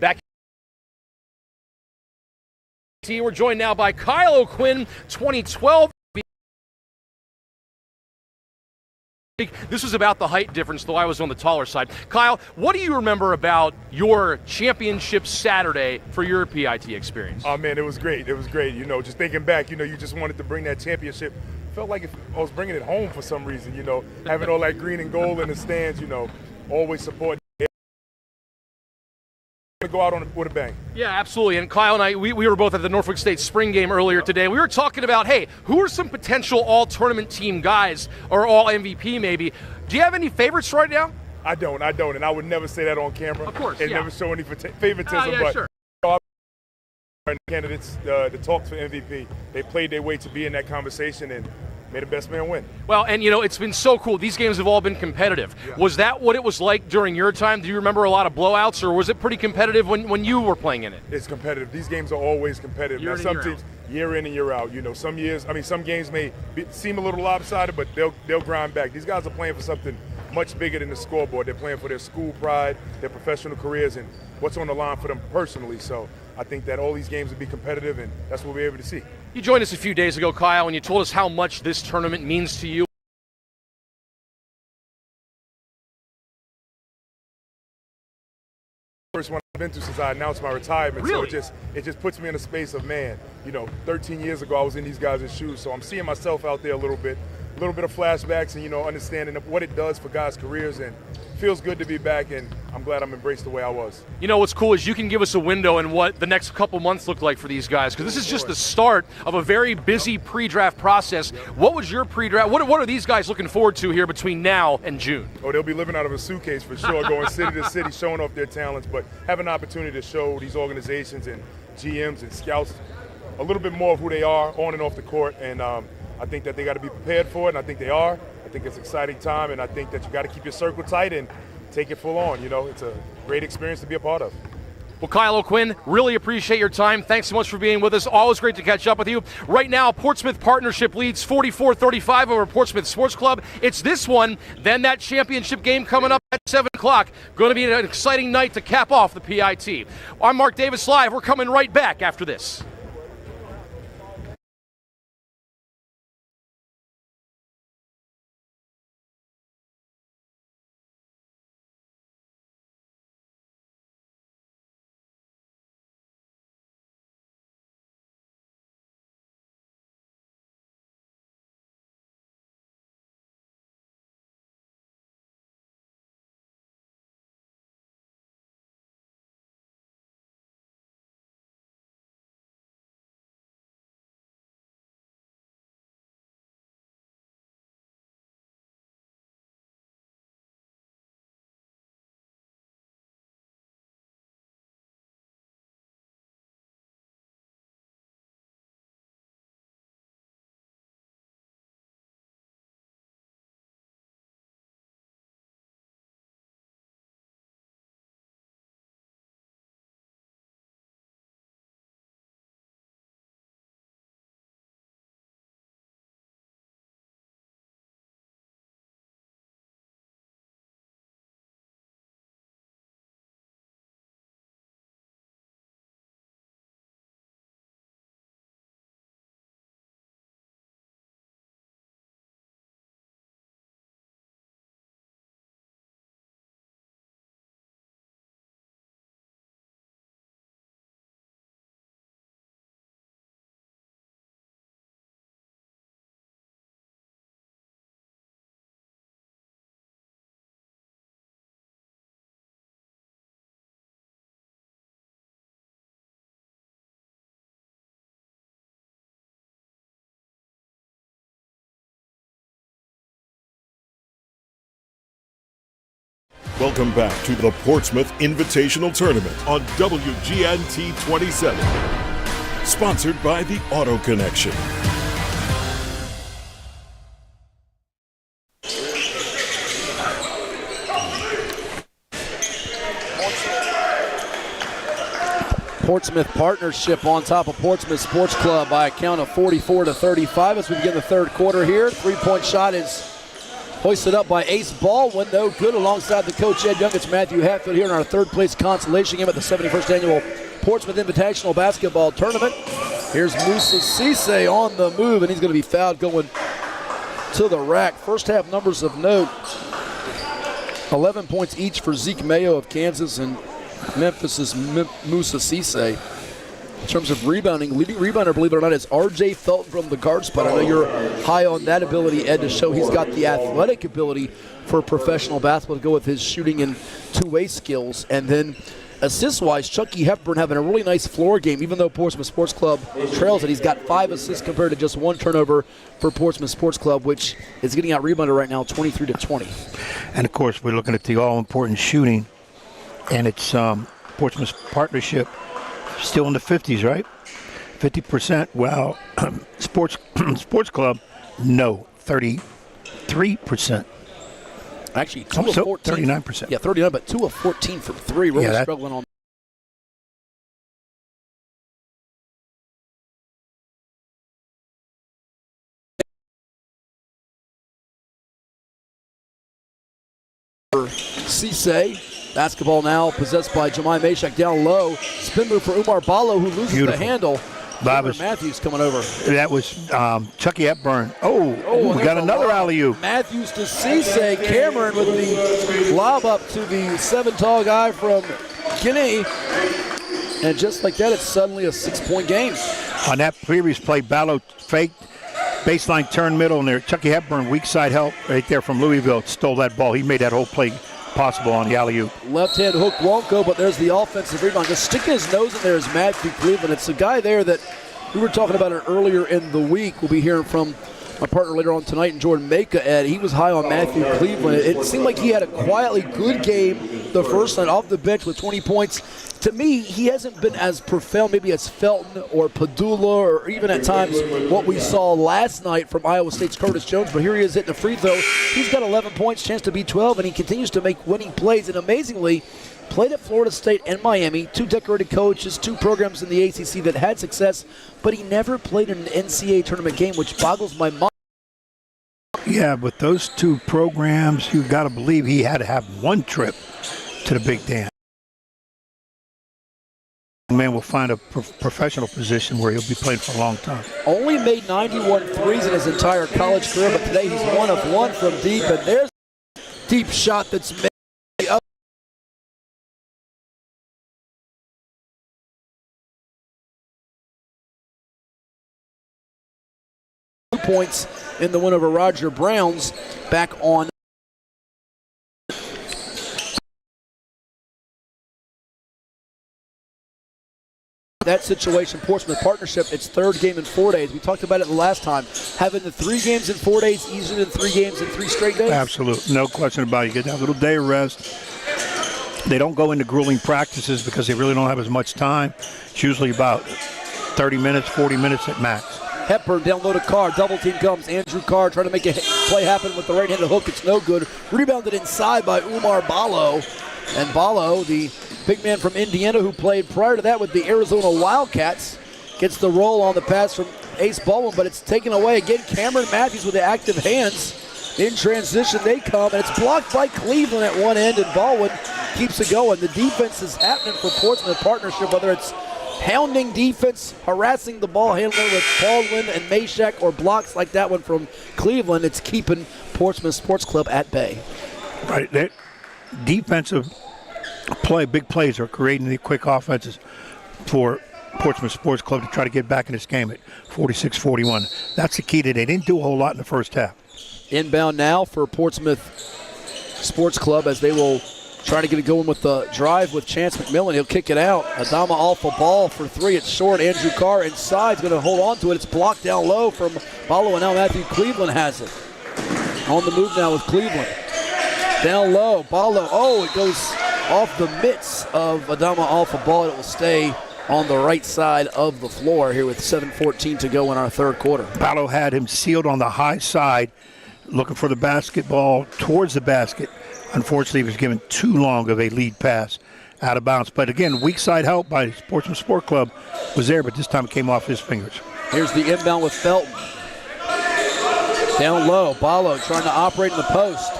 Back. We're joined now by Kyle O'Quinn, 2012. This was about the height difference, though I was on the taller side. Kyle, what do you remember about your championship Saturday for your PIT experience? Oh, man, it was great. It was great. You know, just thinking back, you know, you just wanted to bring that championship. Felt like I was bringing it home for some reason, you know, having all that green and gold in the stands, you know, always supporting. to go out with a bang. Yeah, absolutely. And Kyle and I, we were both at the Norfolk State spring game earlier today. We were talking about, hey, who are some potential all-tournament team guys or all-MVP maybe? Do you have any favorites right now? I don't, and I would never say that on camera. Of course, and yeah. never show any favoritism. Yeah, but sure. Candidates, the talks for MVP, they played their way to be in that conversation and made the best man win. Well, and it's been so cool. These games have all been competitive. Yeah. Was that what it was like during your time? Do you remember a lot of blowouts, or was it pretty competitive when you were playing in it? It's competitive. These games are always competitive. Year now, in some and year teams, year in and year out. Some years, some games may seem a little lopsided, but they'll grind back. These guys are playing for something much bigger than the scoreboard. They're playing for their school pride, their professional careers, and what's on the line for them personally. So I think that all these games will be competitive, and that's what we're able to see. You joined us a few days ago, Kyle, and you told us how much this tournament means to you. First one I've been to since I announced my retirement. Really? So it just puts me in a space of, man, 13 years ago I was in these guys' shoes, so I'm seeing myself out there a little bit of flashbacks and, understanding of what it does for guys' careers, and feels good to be back, and I'm glad I'm embraced the way I was. What's cool is you can give us a window in what the next couple months look like for these guys, because this is just the start of a very busy pre-draft process. What was your pre-draft? What are these guys looking forward to here between now and June? Oh, they'll be living out of a suitcase for sure, going city to city, showing off their talents, but have an opportunity to show these organizations and GMs and scouts a little bit more of who they are on and off the court, and I think that they got to be prepared for it, and I think they are. I think it's an exciting time, and I think that you got to keep your circle tight and take it full on. It's a great experience to be a part of. Well, Kyle O'Quinn, really appreciate your time. Thanks so much for being with us. Always great to catch up with you. Right now, Portsmouth Partnership leads 44-35 over Portsmouth Sports Club. It's this one, then that championship game coming up at 7 o'clock. Going to be an exciting night to cap off the PIT. I'm Mark Davis Live. We're coming right back after this. Welcome back to the Portsmouth Invitational Tournament on WGNT 27. Sponsored by the Auto Connection. Portsmouth Partnership on top of Portsmouth Sports Club by a count of 44-35 as we begin the third quarter here. Three-point shot is hoisted up by Ace Baldwin, no good, alongside the coach Ed Young. It's Matthew Hatfield here in our third place consolation game at the 71st annual Portsmouth Invitational Basketball Tournament. Here's Musa Cisse on the move, and he's going to be fouled going to the rack. First half numbers of note: 11 points each for Zeke Mayo of Kansas and Memphis' Musa Cisse. In terms of rebounding, leading rebounder, believe it or not, is R.J. Felton from the guard spot. I know you're high on that ability, Ed, to show he's got the athletic ability for professional basketball to go with his shooting and two-way skills. And then Assist-wise, Chucky Hepburn having a really nice floor game, even though Portsmouth Sports Club trails it. He's got 5 assists compared to just 1 turnover for Portsmouth Sports Club, which is getting out rebounded right now 23-20. And, of course, we're looking at the all-important shooting, and it's Portsmouth's partnership still in the 50s, right? 50%. Well, Sports Club, no, 33%. Actually, 2 of 14. 39%. Yeah, 39, but 2 of 14 from 3. Really struggling on. Cisse, basketball now possessed by Jemai Mashak down low. Spin move for Umar Ballo, who loses the handle. Matthews coming over. That was Chucky Hepburn. Oh, we got another alley-oop. Matthews to Cisse. Cameron with the lob up to the 7-tall guy from Guinea. And just like that, it's suddenly a 6-point game. On that previous play, Ballo faked, baseline turn middle, and there Chucky Hepburn, weak side help right there from Louisville, stole that ball. He made that whole play possible on the alley-oop. Left-hand hook won't go, but there's the offensive rebound. Just sticking his nose in there is Matthew Cleveland. It's a guy there that we were talking about it earlier in the week. We'll be hearing from my partner later on tonight, and Jordan Maka, Ed. He was high on Matthew Cleveland. It seemed like he had a quietly good game the first night off the bench with 20 points. To me, he hasn't been as profound maybe as Felton or Padula or even at times what we saw last night from Iowa State's Curtis Jones, but here he is hitting a free throw. He's got 11 points, chance to beat 12, and he continues to make winning plays. And amazingly, played at Florida State and Miami, 2 decorated coaches, 2 programs in the ACC that had success, but he never played in an NCAA tournament game, which boggles my mind. Yeah, but those 2 programs, you've got to believe he had to have 1 trip to the Big Dance. Man will find a professional position where he'll be playing for a long time. Only made 91 threes in his entire college career, but today he's 1 of 1 from deep, and there's a deep shot that's made up. Points in the win over Roger Browns back on. That situation, Portsmouth partnership, its 3rd game in 4 days. We talked about it the last time. Having the 3 games in 4 days easier than 3 games in 3 straight days? Absolutely. No question about it. You get that little day of rest. They don't go into grueling practices because they really don't have as much time. It's usually about 30 minutes, 40 minutes at max. Hepburn down low to Carr. Double team comes. Andrew Carr trying to make a play happen with the right-handed hook. It's no good. Rebounded inside by Umar Ballo. And Ballo, the big man from Indiana who played prior to that with the Arizona Wildcats, gets the roll on the pass from Ace Baldwin, but it's taken away. Again, Cameron Matthews with the active hands. In transition, they come, and it's blocked by Cleveland at one end, and Baldwin keeps it going. The defense is happening for Portsmouth partnership, whether it's hounding defense, harassing the ball handler with Baldwin and Mashak, or blocks like that one from Cleveland. It's keeping Portsmouth Sports Club at bay. Right. That defensive play, big plays are creating the quick offenses for Portsmouth Sports Club to try to get back in this game at 46-41. That's the key today. They didn't do a whole lot in the first half. Inbound now for Portsmouth Sports Club as they will try to get it going with the drive with Chance McMillan. He'll kick it out. Adama Alpha ball for 3. It's short. Andrew Carr inside is going to hold on to it. It's blocked down low from Ballo, and now Matthew Cleveland has it. On the move now with Cleveland. Down low. Ballo. Oh, it goes off the mitts of Adama Alpha ball. It will stay on the right side of the floor here with 7:14 to go in our 3rd quarter. Ballo had him sealed on the high side, looking for the basketball towards the basket. Unfortunately, he was given too long of a lead pass out of bounds. But again, weak side help by Portsmouth Sport Club was there, but this time it came off his fingers. Here's the inbound with Felton. Down low, Ballo trying to operate in the post.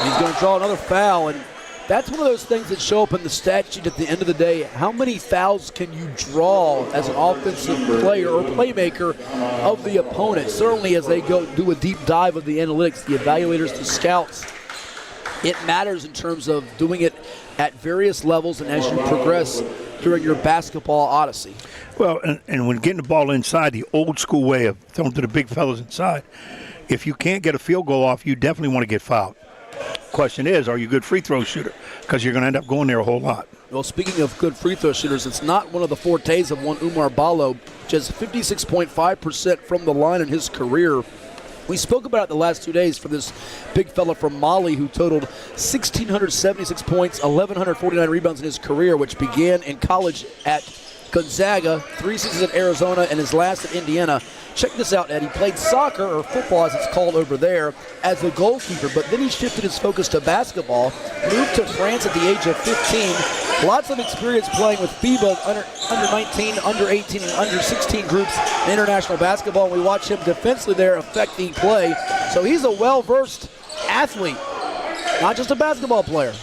He's going to draw another foul, and that's one of those things that show up in the stat sheet at the end of the day. How many fouls can you draw as an offensive player or playmaker of the opponent? Certainly as they go do a deep dive of the analytics, the evaluators, the scouts, it matters in terms of doing it at various levels and as you progress during your basketball odyssey. Well, and when getting the ball inside, the old school way of throwing to the big fellas inside, if you can't get a field goal off, you definitely want to get fouled. Question is, are you a good free throw shooter? Because you're going to end up going there a whole lot. Well, speaking of good free throw shooters, it's not one of the fortes of one Oumar Ballo, just 56.5% from the line in his career. We spoke about it the last 2 days for this big fella from Mali who totaled 1,676 points, 1,149 rebounds in his career, which began in college at Gonzaga, 3 seasons at Arizona, and his last at Indiana. Check this out, Ed. He played soccer, or football as it's called over there, as a goalkeeper, but then he shifted his focus to basketball, moved to France at the age of 15. Lots of experience playing with FIBA under 19, under 18, and under 16 groups in international basketball, and we watch him defensively there affecting play. So he's a well-versed athlete, not just a basketball player.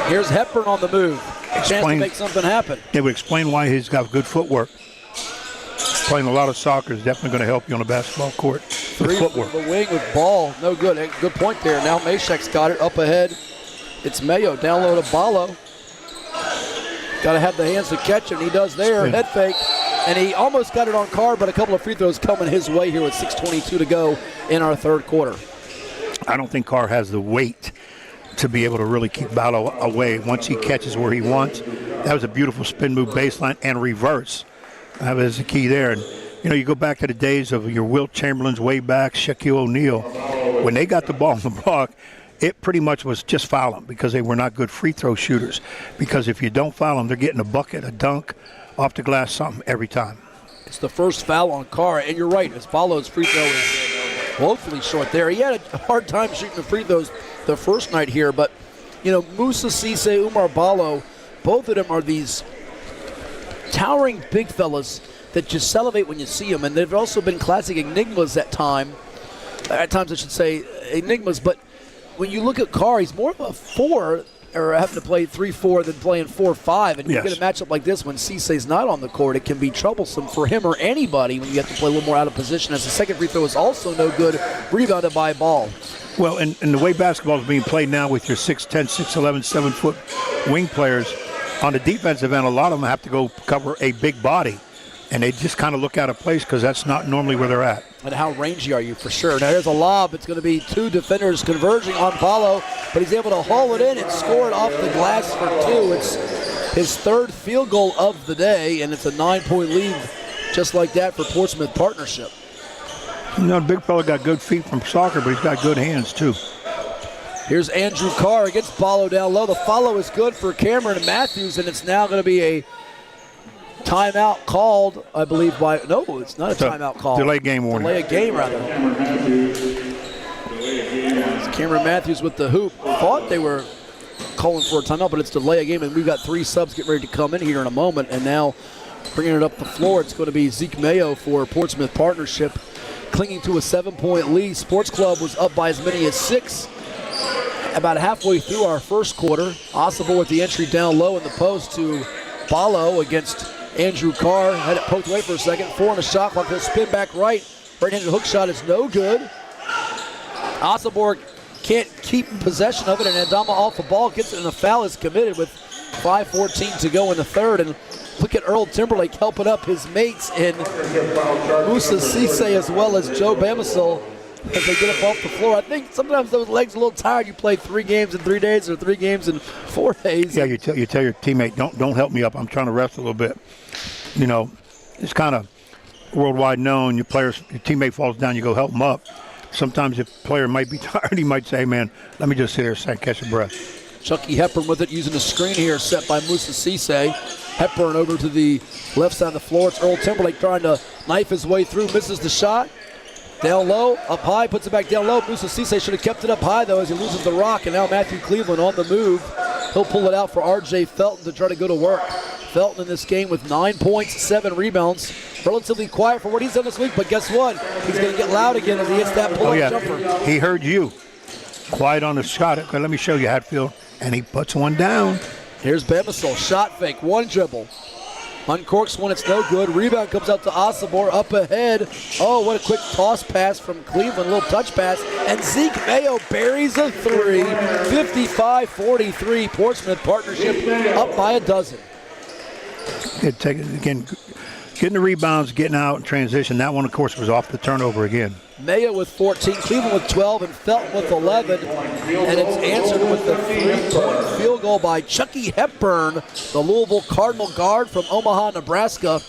Here's Hepburn on the move. Chance to make something happen. It would explain why he's got good footwork. Playing a lot of soccer is definitely going to help you on a basketball court. Three from the wing with ball. No good. Good point there. Now Mashek's got it up ahead. It's Mayo. Down low to Ballo. Got to have the hands to catch it. He does there. Head fake. And he almost got it on Carr, but a couple of free throws coming his way here with 6:22 to go in our third quarter. I don't think Carr has the weight to be able to really keep Ballo away once he catches where he wants. That was a beautiful spin move baseline and reverse. That was the key there. And, you know, you go back to the days of your Wilt Chamberlains way back, Shaquille O'Neal. When they got the ball in the block, it pretty much was just foul them because they were not good free throw shooters. Because if you don't foul them, they're getting a bucket, a dunk, off the glass, something every time. It's the first foul on Carr, and you're right, as Ballo's free throw is woefully short there. He had a hard time shooting the free throws the first night here, but, you know, Moussa Cisse, Oumar Ballo, both of them are these towering big fellas that just salivate when you see them, and they've also been classic enigmas at times I should say enigmas, but when you look at Carr, he's more of a 4 or having to play 3-4 than playing 4-5, and you get a matchup like this when Cisse's not on the court, it can be troublesome for him or anybody when you have to play a little more out of position, as the second free throw is also no good, rebounded by Ball. Well, and the way basketball is being played now with your 6'10", 6'11", 7-foot wing players, on the defensive end, a lot of them have to go cover a big body, and they just kind of look out of place because that's not normally where they're at. And how rangy are you for sure. Now here's a lob. It's going to be two defenders converging on Ballo, but he's able to haul it in and score it off the glass for 2. It's his third field goal of the day, and it's a 9-point lead just like that for Portsmouth Partnership. You know, the big fella got good feet from soccer, but he's got good hands too. Here's Andrew Carr against Ballo down low. The follow is good for Cameron Matthews, and it's now going to be a timeout called, I believe, by – no, it's not a timeout call. Delay game warning. Delay a game, rather. It's Cameron Matthews with the hoop. Thought they were calling for a timeout, but it's delay a game, and we've got 3 subs getting ready to come in here in a moment, and now bringing it up the floor, it's going to be Zeke Mayo for Portsmouth Partnership, clinging to a 7-point lead. Sports Club was up by as many as 6 about halfway through our first quarter. Ossobor with the entry down low in the post to Ballo against Andrew Carr. Had it poked away for a second. 4 on the shot clock. He'll spin back right. Right-handed hook shot is no good. Ossobor can't keep possession of it, and Adama off the ball gets it, and a foul is committed with 5:14 to go in the third. And look at Earl Timberlake helping up his mates in Moussa Cisse as well as Joe Bamisile as they get up off the floor. I think sometimes those legs are a little tired. You play 3 games in 3 days or 3 games in 4 days. Yeah, you tell your teammate, don't help me up. I'm trying to rest a little bit. You know, it's kind of worldwide known. Your teammate falls down, you go help him up. Sometimes if a player might be tired, he might say, hey, man, let me just sit here and catch a breath. Chucky Hepburn with it, using the screen here, set by Moussa Cisse. Hepburn over to the left side of the floor. It's Earl Timberlake trying to knife his way through, misses the shot. Down low, up high, puts it back down low. Moussa Cisse should have kept it up high, though, as he loses the rock. And now Matthew Cleveland on the move. He'll pull it out for R.J. Felton to try to go to work. Felton in this game with 9 points, 7 rebounds. Relatively quiet for what he's done this week, but guess what? He's going to get loud again as he hits that pull-up jumper. He heard you. Quiet on the shot. Okay, let me show you, Hatfield. And he puts one down. Here's Bamisile, shot fake, 1 dribble. Uncorks one, it's no good. Rebound comes out to Ossobor, up ahead. Oh, what a quick toss pass from Cleveland, a little touch pass. And Zeke Mayo buries a 3. 55-43, Portsmouth Partnership up by a dozen. Take it again. getting the rebounds, getting out in transition. That one, of course, was off the turnover again. Maya with 14, Cleveland with 12, and Felton with 11. And it's answered with the 3-point field goal by Chucky Hepburn, the Louisville Cardinal guard from Omaha, Nebraska.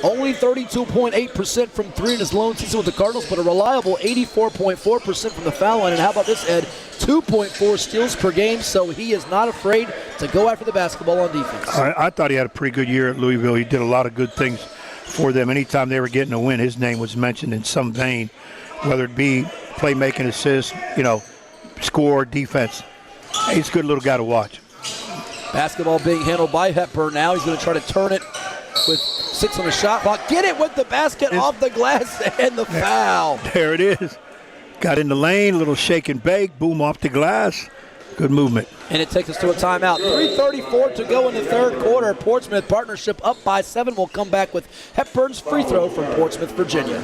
Only 32.8% from three in his lone season with the Cardinals, but a reliable 84.4% from the foul line. And how about this, Ed? 2.4 steals per game, so he is not afraid to go after the basketball on defense. I thought he had a pretty good year at Louisville. He did a lot of good things for them. Anytime they were getting a win, his name was mentioned in some vein, whether it be playmaking, assist, score, defense. He's a good little guy to watch. Basketball being handled by Hepburn now. He's going to try to turn it with 6 on the shot clock. Get it with the basket off the glass and the foul. There it is. Got in the lane, little shake and bake, boom off the glass. Good movement. And it takes us to a timeout. 3:34 to go in the third quarter. Portsmouth partnership up by 7. We'll come back with Hepburn's free throw from Portsmouth, Virginia.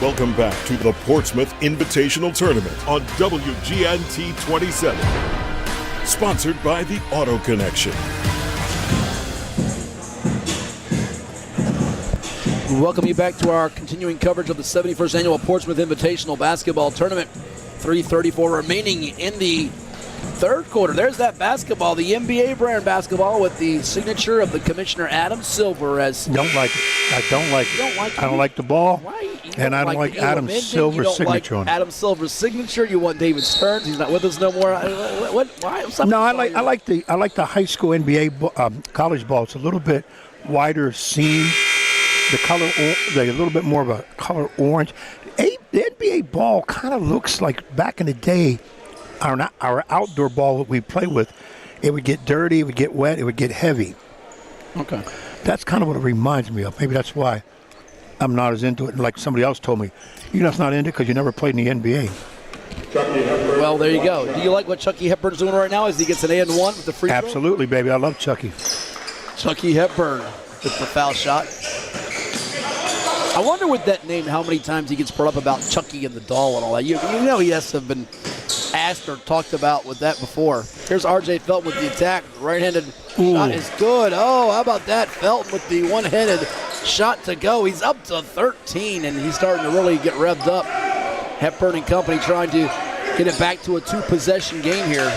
Welcome back to the Portsmouth Invitational Tournament on WGNT 27. Sponsored by the Auto Connection. We welcome you back to our continuing coverage of the 71st Annual Portsmouth Invitational Basketball Tournament. 3:34 remaining in the third quarter. There's that basketball, the NBA brand basketball with the signature of the Commissioner Adam Silver. Don't like it. I don't like it. You don't like it? I don't like the ball. Why? And I don't like Adam Silver's signature on it. Adam Silver's signature. You want David Stearns. He's not with us no more. What? Why? No, I like the high school NBA college ball. It's a little bit wider seam. The color, a little bit more of a color orange. The NBA ball kind of looks like back in the day, our outdoor ball that we play with. It would get dirty, it would get wet, it would get heavy. Okay. That's kind of what it reminds me of. Maybe that's why I'm not as into it. Like somebody else told me, you're just not into it because you never played in the NBA. Well, there you go. Do you like what Chucky Hepburn's doing right now as he gets an and one with the free throw? Absolutely, baby. I love Chucky. Chucky Hepburn with the foul shot. I wonder with that name how many times he gets brought up about Chucky and the doll and all that. You know he has to have been asked or talked about with that before. Here's R.J. Felton with the attack. Right-handed shot is good. Oh, how about that? Felton with the one-handed shot to go. He's up to 13, and he's starting to really get revved up. Hepburn and company trying to get it back to a two-possession game here.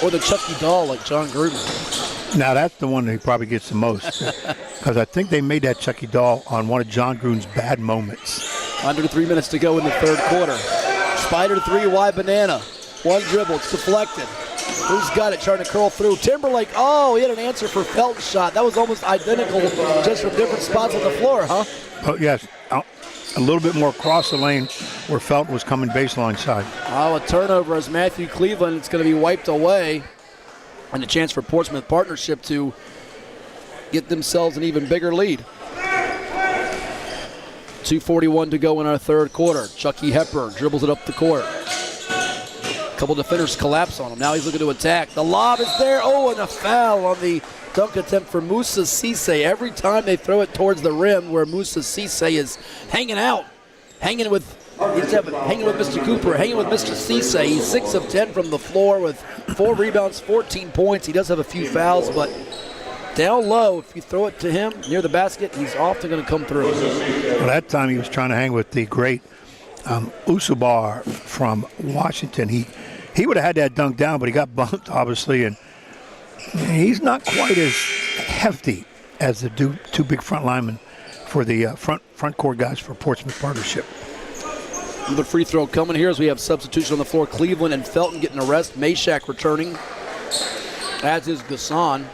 Or the Chucky doll like John Gruden. Now, that's the one that he probably gets the most. Because I think they made that Chucky doll on one of John Gruden's bad moments. Under 3 minutes to go in the third quarter. Spider three, wide banana. One dribble, it's deflected. Who's got it, trying to curl through? Timberlake, oh, he had an answer for Felton's shot. That was almost identical, just from different spots on the floor, huh? Oh, yes, a little bit more across the lane where Felton was coming baseline side. Oh, a turnover as Matthew Cleveland. It's going to be wiped away. And a chance for Portsmouth Partnership to get themselves an even bigger lead. 2:41 to go in our third quarter. Chucky Hepburn dribbles it up the court. A couple defenders collapse on him. Now he's looking to attack. The lob is there. Oh, and a foul on the dunk attempt for Moussa Cisse. Every time they throw it towards the rim where Moussa Cisse is hanging out, hanging with Mr. Cooper, hanging with Mr. Cisse. He's 6 of 10 from the floor with 4 rebounds, 14 points. He does have a few fouls, but down low, if you throw it to him near the basket, he's often going to come through. Well, that time he was trying to hang with the great Usubar from Washington. He he would have had that dunk down, but he got bumped, obviously, and he's not quite as hefty as the two big front linemen for the front court guys for Portsmouth Partnership. The free throw coming here as we have substitution on the floor. Cleveland and Felton getting a rest. Meshack returning, as is Gasson.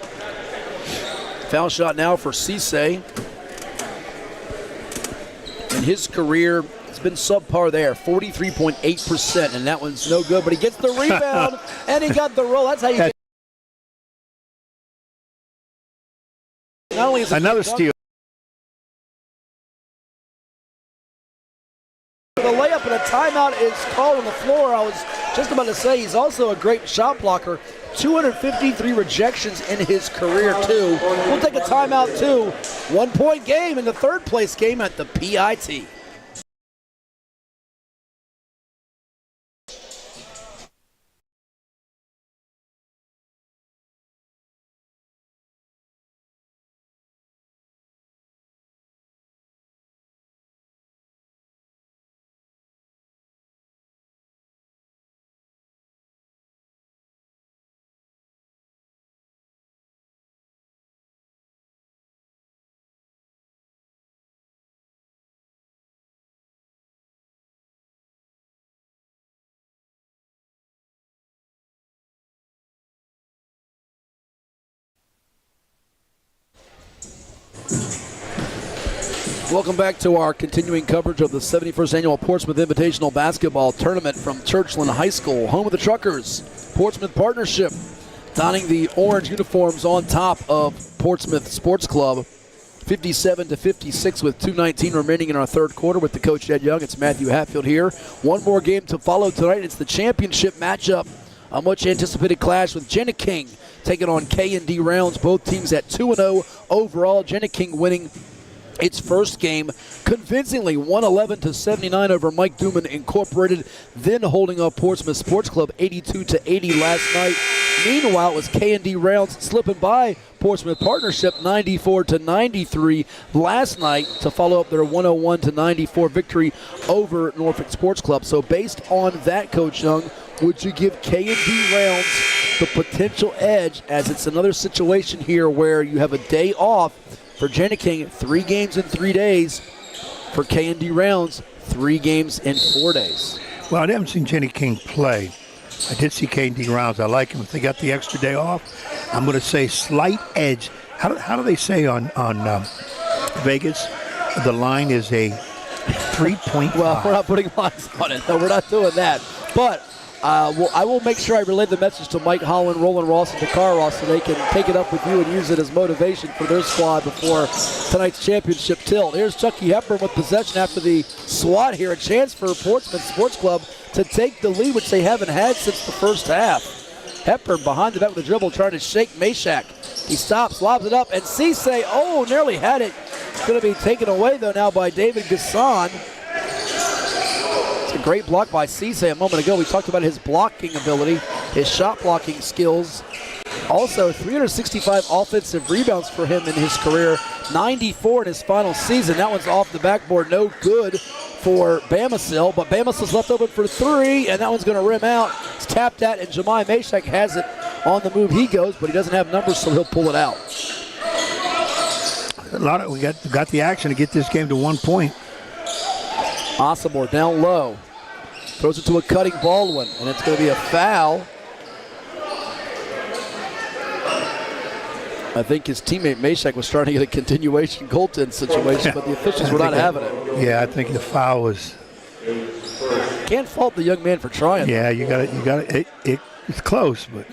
Foul shot now for Cisse. In his career, it's been subpar there, 43.8%, and that one's no good, but he gets the rebound, and he got the roll. That's how you get. Not only is it another steal. The layup and a timeout is called on the floor. I was just about to say he's also a great shot blocker. 253 rejections in his career, too. We'll take a timeout, too. 1 point game in the third place game at the PIT. Welcome back to our continuing coverage of the 71st Annual Portsmouth Invitational Basketball Tournament from Churchland High School, home of the Truckers. Portsmouth Partnership donning the orange uniforms on top of Portsmouth Sports Club. 57-56 with 2:19 remaining in our third quarter with the coach Ed Young. It's Matthew Hatfield here. One more game to follow tonight. It's the championship matchup. A much anticipated clash with Jeniking taking on K&D Rounds. Both teams at 2-0 overall. Jeniking winning its first game convincingly, 111-79 over Mike Duman Incorporated, then holding up Portsmouth Sports Club 82-80 last night. Meanwhile, it was K&D Rounds slipping by Portsmouth Partnership 94-93 last night to follow up their 101-94 victory over Norfolk Sports Club. So based on that, Coach Young, would you give K&D Rounds the potential edge, as it's another situation here where you have a day off for Jeniking, 3 games in 3 days. For K&D Rounds, 3 games in 4 days. Well, I haven't seen Jeniking play. I did see K&D Rounds. I like him. If they got the extra day off, I'm going to say slight edge. How do they say on Vegas? The line is a 3.5. Well, we're not putting lines on it. No, we're not doing that. But I will make sure I relay the message to Mike Holland, Roland Ross, and Dakar Ross so they can take it up with you and use it as motivation for their squad before tonight's championship tilt. Here's Chucky Hepburn with possession after the swat here. A chance for Portsmouth Sports Club to take the lead, which they haven't had since the first half. Hepburn behind the back with the dribble trying to shake Meshack. He stops, lobs it up, and Cisse, nearly had it. It's going to be taken away, though, now by David Gasson. A great block by Cisse a moment ago. We talked about his blocking ability, his shot blocking skills. Also, 365 offensive rebounds for him in his career, 94 in his final season. That one's off the backboard, no good for Bamasil, but Bamasil's left open for 3, and that one's going to rim out. It's tapped at, and Jemai Meshack has it on the move. He goes, but he doesn't have numbers, so he'll pull it out. We got the action to get this game to 1 point. Asamoah down low. Throws it to a cutting Baldwin, and it's going to be a foul. I think his teammate Meshack was trying to get a continuation goaltend situation, but the officials were not having it. Yeah, I think the foul was. Can't fault the young man for trying. Yeah, you got it. It's close, but.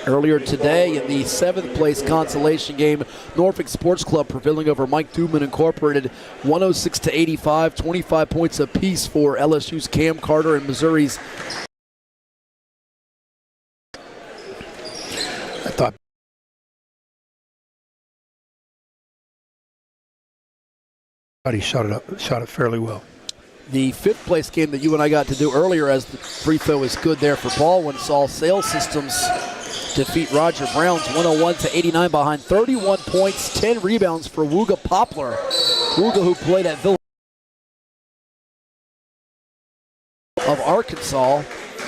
Earlier today in the 7th place consolation game, Norfolk Sports Club prevailing over Mike Duman Incorporated 106-85, 25 points apiece for LSU's Cam Carter and Missouri's. I thought he shot it fairly well. The 5th place game that you and I got to do earlier, as the free throw is good there for Baldwin, saw Sales Systems defeat Roger Browns 101-89 behind 31 points, 10 rebounds for Wooga Poplar. Wooga, who played at Villanova of Arkansas,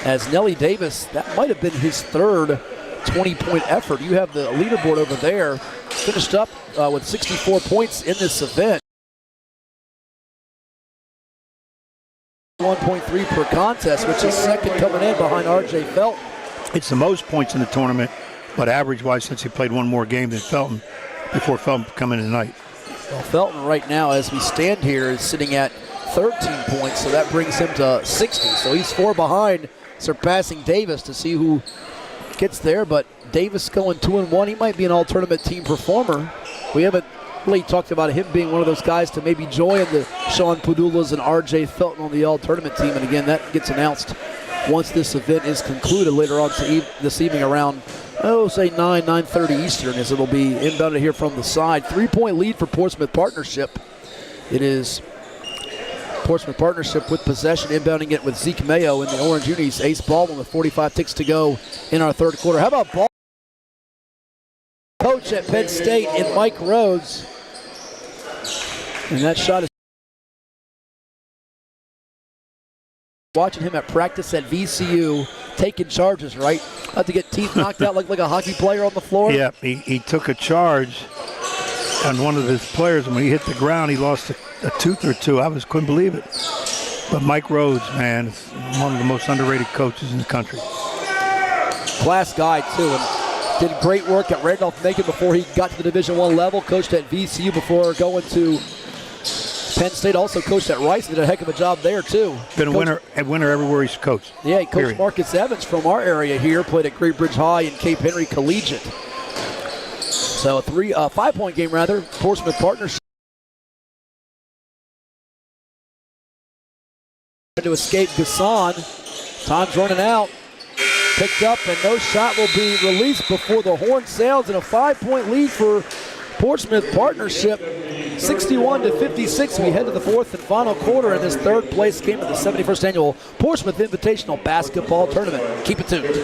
as Nelly Davis, that might have been his third 20-point effort. You have the leaderboard over there, finished up with 64 points in this event. 1.3 per contest, which is second coming in behind R.J. Felton. It's the most points in the tournament, but average-wise, since he played one more game than Felton, before Felton come in tonight. Well, Felton right now, as we stand here, is sitting at 13 points, so that brings him to 60. So he's 4 behind, surpassing Davis to see who gets there. But Davis going 2-1. He might be an all-tournament team performer. We haven't really talked about him being one of those guys to maybe join the Sean Padulas and R.J. Felton on the all-tournament team. And again, that gets announced once this event is concluded later on this evening around, say 9:30 Eastern, as it'll be inbounded here from the side. 3-point lead for Portsmouth Partnership. It is Portsmouth Partnership with possession, inbounding it with Zeke Mayo in the orange unis. Ace Baldwin with 45 ticks to go in our third quarter. How about ball coach at Penn State in Mike Rhodes? And that shot is watching him at practice at VCU, taking charges, right? About to get teeth knocked out like a hockey player on the floor. Yeah, he took a charge on one of his players, and when he hit the ground, he lost a tooth or two. Couldn't believe it. But Mike Rhodes, man, is one of the most underrated coaches in the country. Class guy, too, and did great work at Randolph-Macon before he got to the Division I level. Coached at VCU before going to Penn State. Also coached at Rice. Did a heck of a job there, too. Been a winner everywhere he's coached. Yeah, he coached Marcus Evans from our area here. Played at Great Bridge High and Cape Henry Collegiate. So a 5-point game, rather. Portsmouth Partnership to escape Gasson. Time's running out. Picked up, and no shot will be released before the horn sounds, and a 5-point lead for Portsmouth Partnership. 61-56. We head to the fourth and final quarter in this third place game of the 71st annual Portsmouth Invitational Basketball Tournament. Keep it tuned.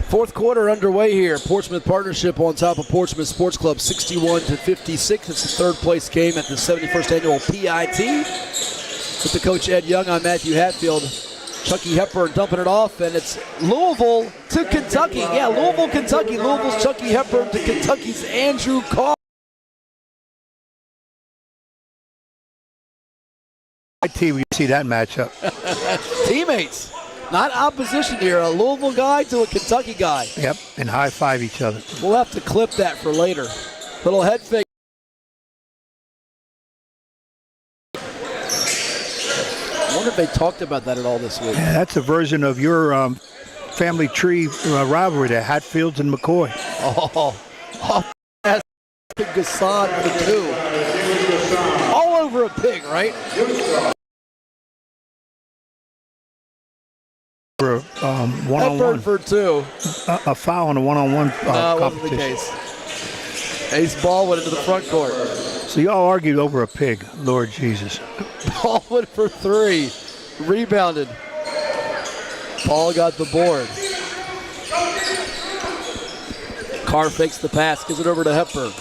Fourth quarter underway here. Portsmouth Partnership on top of Portsmouth Sports Club, 61-56. It's the third place game at the 71st annual PIT. With the coach Ed Young, I'm Matthew Hatfield. Chucky Hepburn dumping it off, and it's Louisville to Kentucky. Yeah, Louisville, Kentucky. Louisville's Chucky Hepburn to Kentucky's Andrew Carr. IT, we see that matchup. Teammates. Not opposition here. A Louisville guy to a Kentucky guy. Yep, and high-five each other. We'll have to clip that for later. Little head fake. I wonder if they talked about that at all this week. Yeah, that's a version of your family tree rivalry there, Hatfields and McCoy. That's Gasson for the 2. All over a pig, right? For one-on-one. Hepburn for 2. A foul on a one-on-one No, it wasn't the competition. case. Ace Baldwin into the front court. So y'all argued over a pig, Lord Jesus. Baldwin for 3. Rebounded. Paul got the board. Carr fakes the pass, gives it over to Hepburn.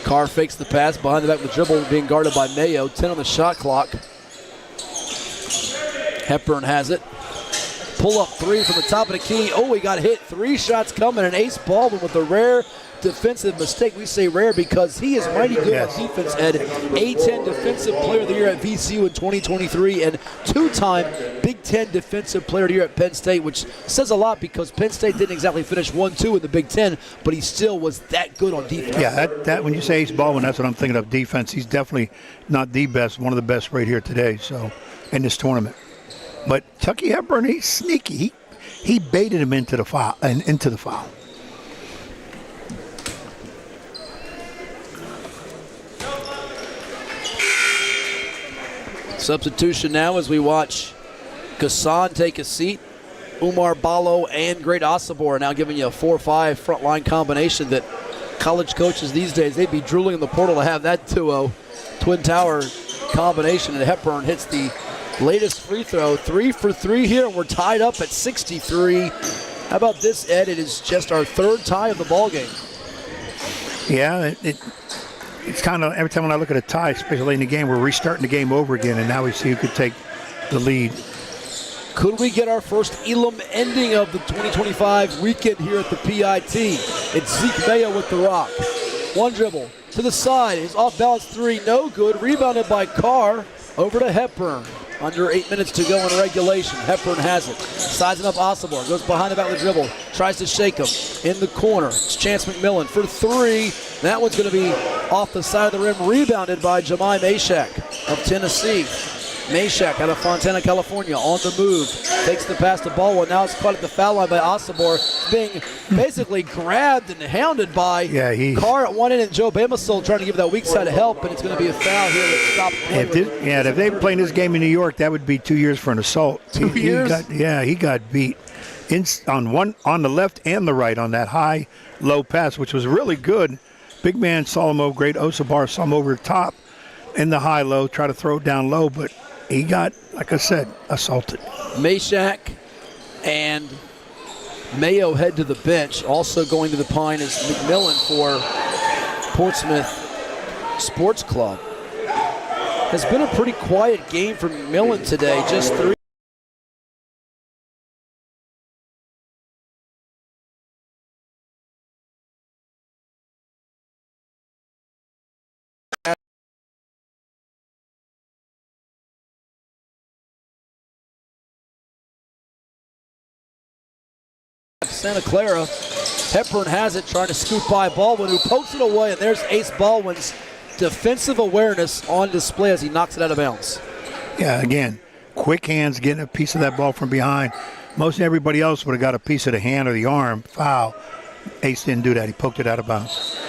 Carr fakes the pass behind the back of the dribble, being guarded by Mayo. 10 on the shot clock. Hepburn has it. Pull up 3 from the top of the key. Oh, he got hit. 3 shots coming, and Ace Baldwin with a rare defensive mistake. We say rare because he is mighty good on defense, Ed. A-10 Defensive Player of the Year at VCU in 2023 and 2-time Big Ten Defensive Player of the Year at Penn State, which says a lot because Penn State didn't exactly finish 1-2 in the Big Ten, but he still was that good on defense. Yeah, that when you say Ace Baldwin, that's what I'm thinking of, defense. He's definitely not the best, one of the best right here today, so in this tournament. But Chucky Hepburn, he's sneaky. He baited him into the foul. Substitution now as we watch Gasson take a seat. Umar Ballo and Great Osobor now giving you a 4-5 front line combination that college coaches these days, they'd be drooling in the portal to have that duo. Twin Tower combination, and Hepburn hits the latest free throw. 3 for 3 here, and we're tied up at 63. How about this, Ed? It is just our 3rd tie of the ball game. Yeah, it's kind of, every time when I look at a tie, especially in the game, we're restarting the game over again, and now we see who could take the lead. Could we get our first Elam ending of the 2025 weekend here at the PIT? It's Zeke Mayo with the rock. One dribble to the side. His off-balance 3, no good. Rebounded by Carr. Over to Hepburn. Under 8 minutes to go in regulation. Hepburn has it. Sizing up Osobor. Goes behind the back of the dribble. Tries to shake him. In the corner. It's Chance McMillan for 3. That one's going to be off the side of the rim. Rebounded by Jemai Mashak of Tennessee. Mashak out of Fontana, California, on the move. Takes the pass to Baldwin. Now it's caught at the foul line by Osobor. Being basically grabbed and hounded by Carr at one end, and Joe Bamasol trying to give that weak side of help, and it's going to be a foul here that stops play. If they played this game in New York, that would be 2 years for an assault. 2 years? He got beat on the left and the right on that high, low pass, which was really good. Big man saw him over, Great Osobor saw him over the top in the high-low, try to throw it down low, but he got, like I said, assaulted. Mashak and Mayo head to the bench. Also going to the pine is McMillan for Portsmouth Sports Club. Has been a pretty quiet game for McMillan today. Just 3. Santa Clara. Hepburn has it, trying to scoop by Baldwin, who pokes it away, and there's Ace Baldwin's defensive awareness on display as he knocks it out of bounds. Yeah, again, quick hands, getting a piece of that ball from behind. Most everybody else would have got a piece of the hand or the arm. Foul. Ace didn't do that. He poked it out of bounds.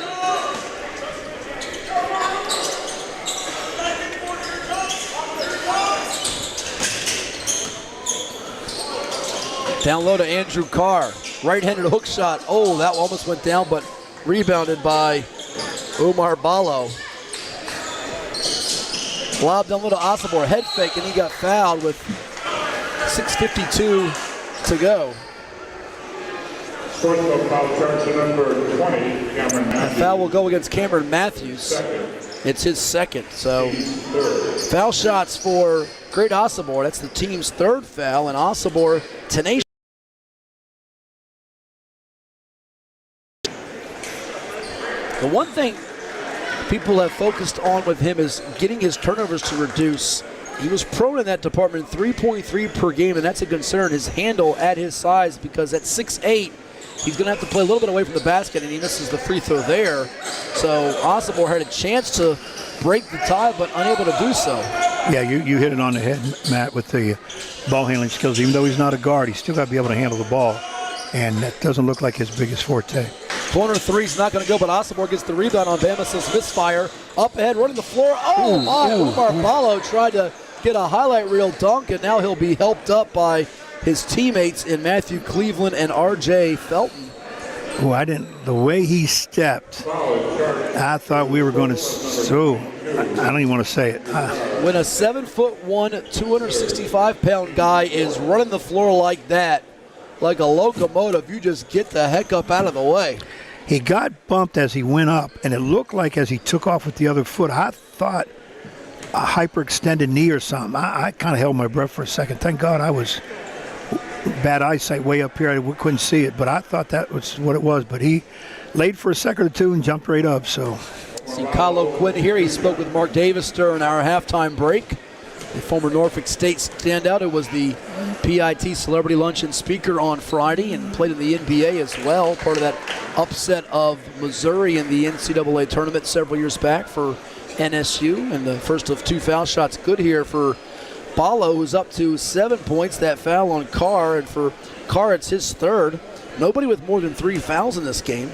Down low to Andrew Carr. Right-handed hook shot. Oh, that almost went down, but rebounded by Umar Ballo. Lob down low to Osobor. Head fake, and he got fouled with 6:52 to go. That foul will go against Cameron Matthews. It's his second. So foul shots for Great Osobor. That's the team's 3rd foul, and Osobor tenacious. The one thing people have focused on with him is getting his turnovers to reduce. He was prone in that department, 3.3 per game, and that's a concern. His handle at his size, because at 6'8", he's going to have to play a little bit away from the basket, and he misses the free throw there. So Osobor had a chance to break the tie, but unable to do so. Yeah, you hit it on the head, Matt, with the ball handling skills. Even though he's not a guard, he's still got to be able to handle the ball, and that doesn't look like his biggest forte. Corner three's not going to go, but Osobor gets the rebound on Bama's misfire. Up ahead, running the floor. Oh, my. Umar Ballo tried to get a highlight reel dunk, and now he'll be helped up by his teammates in Matthew Cleveland and R.J. Felton. Oh, the way he stepped, I thought we were going to, I don't even want to say it. When a 7'1", 265-pound guy is running the floor like that, like a locomotive, you just get the heck up out of the way. He got bumped as he went up, and it looked like as he took off with the other foot, I thought a hyperextended knee or something. I kind of held my breath for a second. Thank God I was bad eyesight way up here. I couldn't see it, but I thought that was what it was. But he laid for a second or two and jumped right up. So see Kylo Quinn here. He spoke with Mark Davis during our halftime break. The former Norfolk State standout, who was the PIT Celebrity Luncheon speaker on Friday and played in the NBA as well, part of that upset of Missouri in the NCAA tournament several years back for NSU, and the first of 2 foul shots good here for Ballo, who's up to 7 points. That foul on Carr, and for Carr it's his third. Nobody with more than 3 fouls in this game.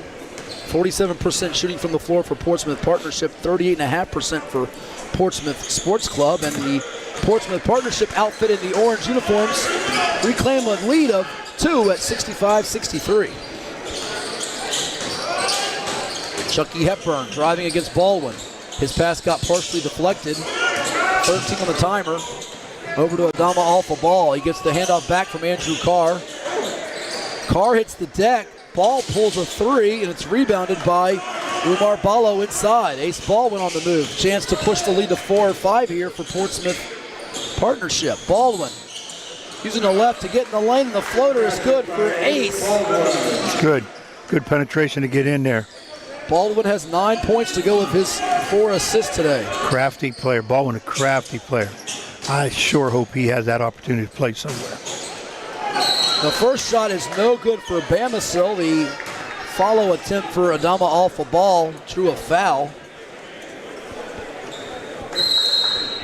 47% shooting from the floor for Portsmouth Partnership, 38.5% for Portsmouth Sports Club, and the Portsmouth Partnership outfit in the orange uniforms reclaim a lead of 2 at 65-63. Chucky Hepburn driving against Baldwin. His pass got partially deflected. 13 on the timer. Over to Adama Alpha-Ball. He gets the handoff back from Andrew Carr. Carr hits the deck. Ball pulls a 3, and it's rebounded by Umar Ballo inside. Ace Baldwin on the move. Chance to push the lead to 4 or 5 here for Portsmouth Partnership. Baldwin using the left to get in the lane, and the floater is good for Ace. Good penetration to get in there. Baldwin has 9 points to go with his 4 assists today. Crafty player. Baldwin, a crafty player. I sure hope he has that opportunity to play somewhere. The first shot is no good for Bamasil. The follow attempt for Adama Alpha-Ball drew a foul.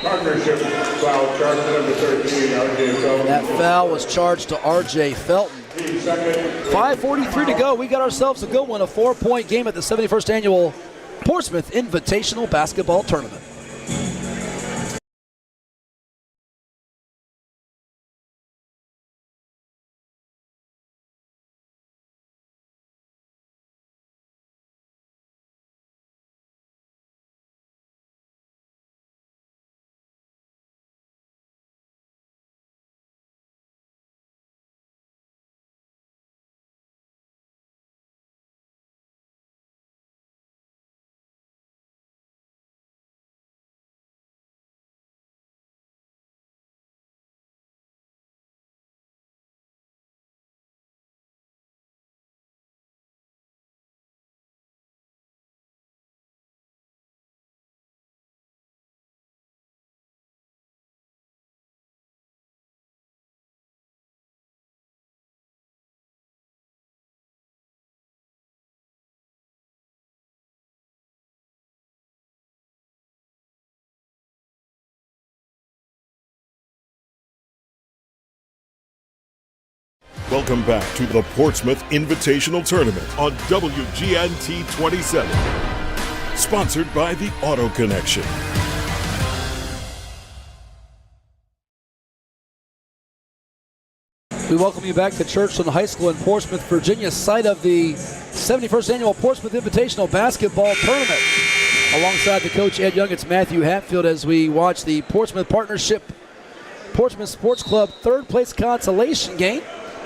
Partnership foul charged to number 13, R.J. Felton. And that foul was charged to R.J. Felton. 5:43 to go. We got ourselves a good one, a 4-point game at the 71st Annual Portsmouth Invitational Basketball Tournament. Welcome back to the Portsmouth Invitational Tournament on WGNT 27. Sponsored by the Auto Connection. We welcome you back to Churchland High School in Portsmouth, Virginia, site of the 71st Annual Portsmouth Invitational Basketball Tournament. Alongside the coach, Ed Young, it's Matthew Hatfield as we watch the Portsmouth Partnership Portsmouth Sports Club third place consolation game.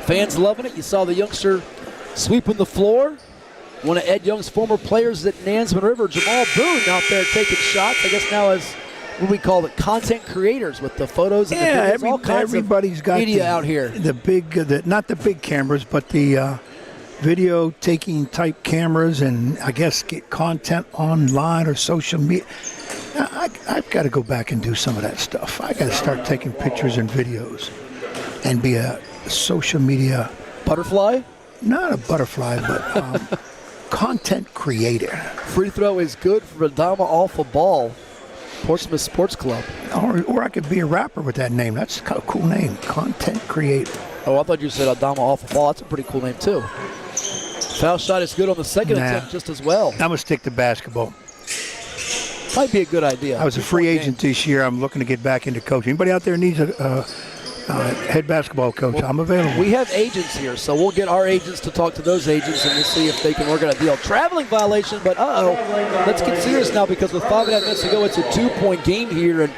Fans loving it. You saw the youngster sweeping the floor. One of Ed Young's former players at Nansemond River, Jamal Boone, out there taking shots. I guess now as what we call the content creators with the photos and the videos. All kinds everybody's of got media out here. The big, not the big cameras, but the video taking type cameras, and I guess get content online or social media. I've got to go back and do some of that stuff. I got to start taking pictures and videos and be a social media, Butterfly? not a butterfly, but content creator. Free throw is good for Adama Alpha Ball, Portsmouth Sports Club. Or I could be a rapper with that name. That's kind of a cool name, content creator. Oh, I thought you said Adama Alpha Ball. That's a pretty cool name, too. Foul shot is good on the second attempt just as well. I'm going to stick to basketball. Might be a good idea. I was a free agent this year. I'm looking to get back into coaching. Anybody out there needs a head basketball coach? Well, I'm available. We have agents here, so we'll get our agents to talk to those agents, and we'll see if they can work out a deal. Traveling violation, but let's get serious now, because with 5.5 minutes to go, it's a 2-point game here, and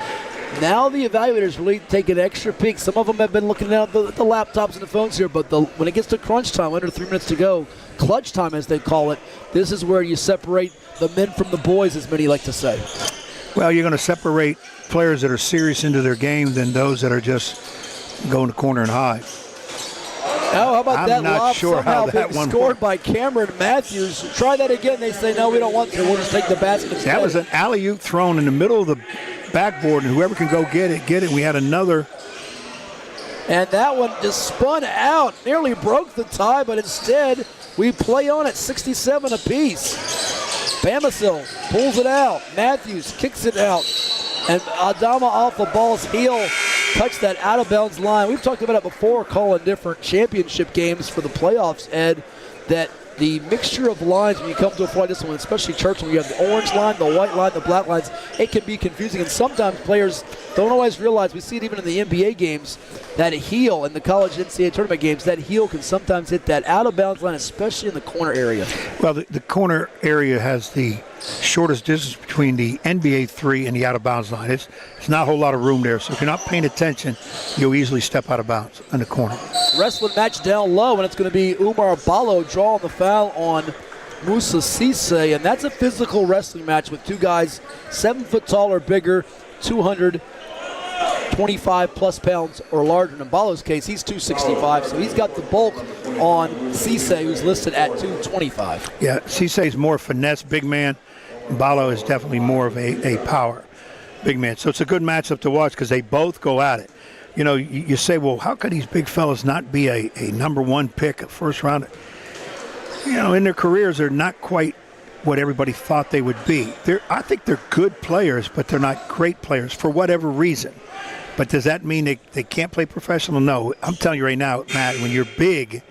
now the evaluators really take an extra peek. Some of them have been looking at the laptops and the phones here, but when it gets to crunch time, under 3 minutes to go, clutch time as they call it, this is where you separate the men from the boys, as many like to say. Well, you're going to separate players that are serious into their game than those that are just go in the corner and hide. Now, how about I'm that not lob sure somehow how that being one scored worked. by Cameron Matthews? Try that again. They say, no, we don't want to. We'll just take the basket instead. That was an alley-oop thrown in the middle of the backboard, and whoever can go get it. We had another. And that one just spun out, nearly broke the tie, but instead we play on at 67 apiece. Bamasil pulls it out. Matthews kicks it out. And Adama Alpha Ball's heel touched that out-of-bounds line. We've talked about it before, calling different championship games for the playoffs, Ed, that the mixture of lines when you come to a play this one, especially Church, when you have the orange line, the white line, the black lines, it can be confusing. And sometimes players don't always realize, we see it even in the NBA games, that heel in the college NCAA tournament games, that heel can sometimes hit that out-of-bounds line, especially in the corner area. Well, the corner area has the shortest distance between the NBA 3 and the out-of-bounds line. It's not a whole lot of room there, so if you're not paying attention, you'll easily step out of bounds in the corner. Wrestling match down low, and it's going to be Umar Ballo drawing the foul on Musa Cisse, and that's a physical wrestling match with two guys 7 foot tall or bigger, 225 plus pounds or larger. In Ballo's case, he's 265, so he's got the bulk on Cisse, who's listed at 225. Yeah, Cisse is more finesse, big man. Ballo is definitely more of a power, big man. So it's a good matchup to watch because they both go at it. You know, you say, well, how could these big fellas not be a number one pick, a first rounder? You know, in their careers, they're not quite what everybody thought they would be. I think they're good players, but they're not great players for whatever reason. But does that mean they can't play professional? No. I'm telling you right now, Matt, when you're big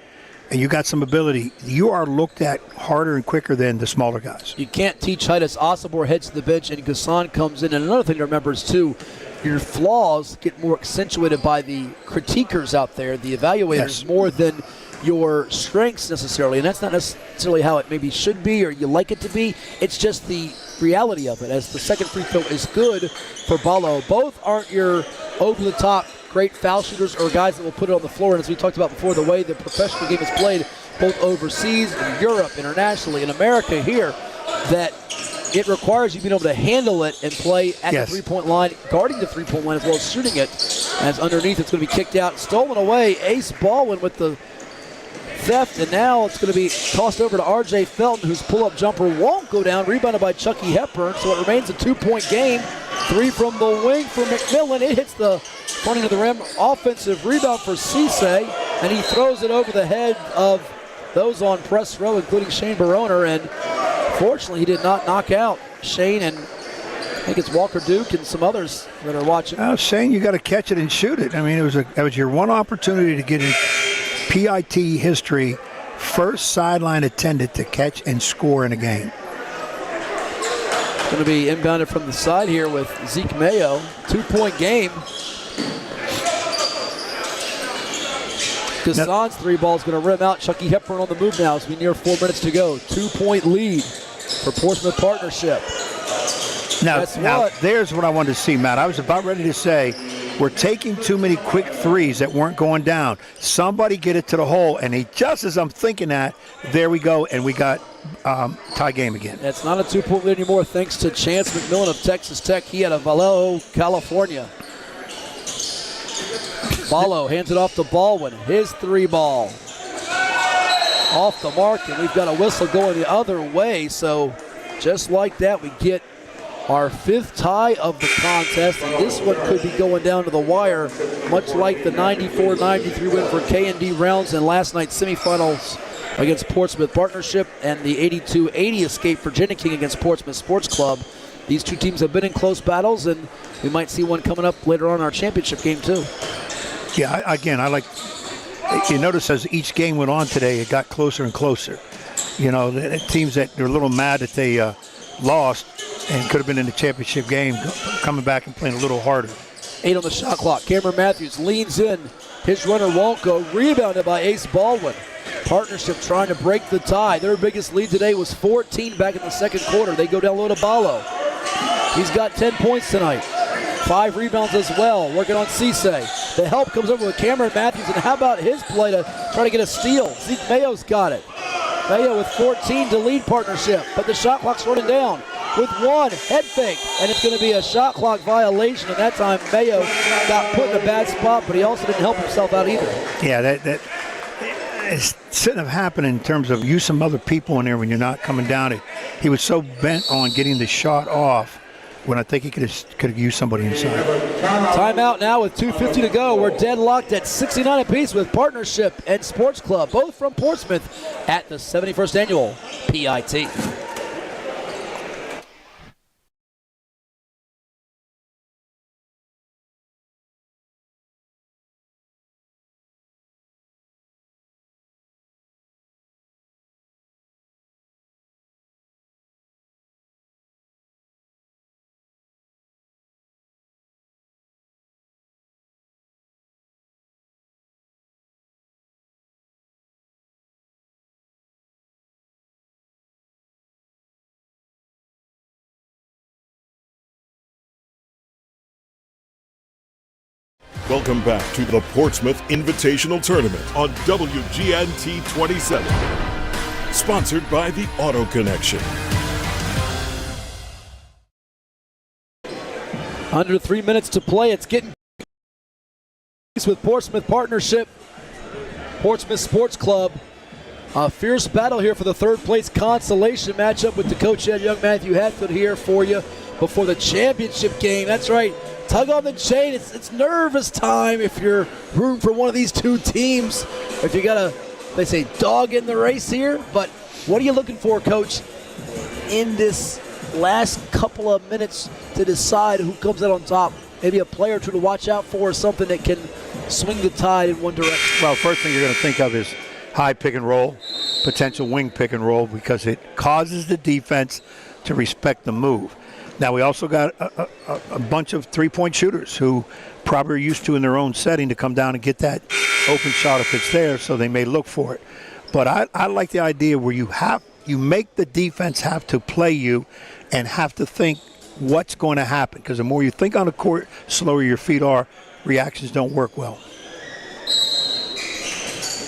and you got some ability, you are looked at harder and quicker than the smaller guys. You can't teach height as Asabor heads to the bench and Ghassan comes in. And another thing to remember is, too, your flaws get more accentuated by the critiquers out there, the evaluators, Yes. more than your strengths necessarily. And that's not necessarily how it maybe should be or you like it to be. It's just the reality of it, as the second free throw is good for Ballo. Both aren't your over-the-top great foul shooters or guys that will put it on the floor. And as we talked about before, the way the professional game is played, both overseas, in Europe, internationally, in America here, that it requires you being able to handle it and play at Yes. the three-point line, guarding the three-point line as well as shooting it. As underneath, it's going to be kicked out, stolen away. Ace Baldwin with the theft, and now it's going to be tossed over to R.J. Felton, whose pull-up jumper won't go down, rebounded by Chucky Hepburn, so it remains a 2-point game. 3 from the wing for McMillan. It hits the front end of the rim. Offensive rebound for Cisse, and he throws it over the head of those on press row, including Shane Baroner, and fortunately he did not knock out Shane, and I think it's Walker Duke and some others that are watching. Shane, you got to catch it and shoot it. I mean, that was your one opportunity to get in PIT history, first sideline attendant to catch and score in a game. Going to be inbounded from the side here with Zeke Mayo. 2-point game. Ghassan's three ball is going to rim out. Chucky Hepburn on the move now as we near 4 minutes to go. 2-point lead for Portsmouth Partnership. Now, what? There's what I wanted to see, Matt. I was about ready to say, we're taking too many quick threes that weren't going down. Somebody get it to the hole, and just as I'm thinking that, there we go, and we got tie game again. It's not a 2-point lead anymore thanks to Chance McMillan of Texas Tech. He out of Vallejo, California. Ballo hands it off to Baldwin. His three ball. Off the mark, and we've got a whistle going the other way. So just like that, we get Our 5th tie of the contest, and this one could be going down to the wire, much like the 94-93 win for K&D Rounds in last night's semifinals against Portsmouth Partnership and the 82-80 escape for Virginia King against Portsmouth Sports Club. These two teams have been in close battles, and we might see one coming up later on in our championship game too. Yeah, I like, you notice as each game went on today, it got closer and closer. You know, the teams that are a little mad that they lost and could have been in the championship game, coming back and playing a little harder. 8 on the shot clock. Cameron Matthews leans in. His runner won't go. Rebounded by Ace Baldwin. Partnership trying to break the tie. Their biggest lead today was 14 back in the second quarter. They go down low to Ballo. He's got 10 points tonight. 5 rebounds as well. Working on Cisse. The help comes over with Cameron Matthews. And how about his play to try to get a steal? Zeke Mayo's got it. Mayo with 14 to lead Partnership. But the shot clock's running down. With 1 head fake, and it's going to be a shot clock violation, and that time Mayo got put in a bad spot, but he also didn't help himself out either. Yeah, that shouldn't have happened in terms of use some other people in there when you're not coming down. He was so bent on getting the shot off when I think he could have used somebody inside. Timeout now with 2:50 to go. We're deadlocked at 69 apiece with Partnership and Sports Club, both from Portsmouth at the 71st annual PIT. Welcome back to the Portsmouth Invitational Tournament on WGNT 27. Sponsored by the Auto Connection. Under 3 minutes to play. It's getting with Portsmouth Partnership, Portsmouth Sports Club. A fierce battle here for the third place consolation matchup with the coach Ed Young, Matthew Hatfield here for you before the championship game. That's right. Tug on the chain. It's nervous time if you're rooting for one of these two teams. If you got a, they say, dog in the race here. But what are you looking for, Coach, in this last couple of minutes to decide who comes out on top? Maybe a player or two to watch out for, or something that can swing the tide in one direction. Well, first thing you're going to think of is high pick and roll, potential wing pick and roll, because it causes the defense to respect the move. Now, we also got a bunch of three-point shooters who probably are used to in their own setting to come down and get that open shot if it's there, so they may look for it. But I like the idea where you make the defense have to play you and have to think what's going to happen, because the more you think on the court, slower your feet are, reactions don't work well.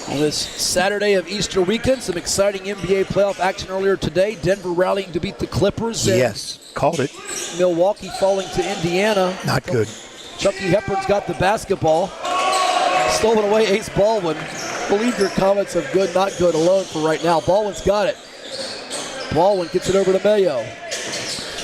On this Saturday of Easter weekend, some exciting NBA playoff action earlier today. Denver rallying to beat the Clippers. Yes, called it. Milwaukee falling to Indiana. Not good. Chucky Hepburn's got the basketball. Stolen away, Ace Baldwin. Believe your comments of good, not good alone for right now. Baldwin's got it. Baldwin gets it over to Mayo.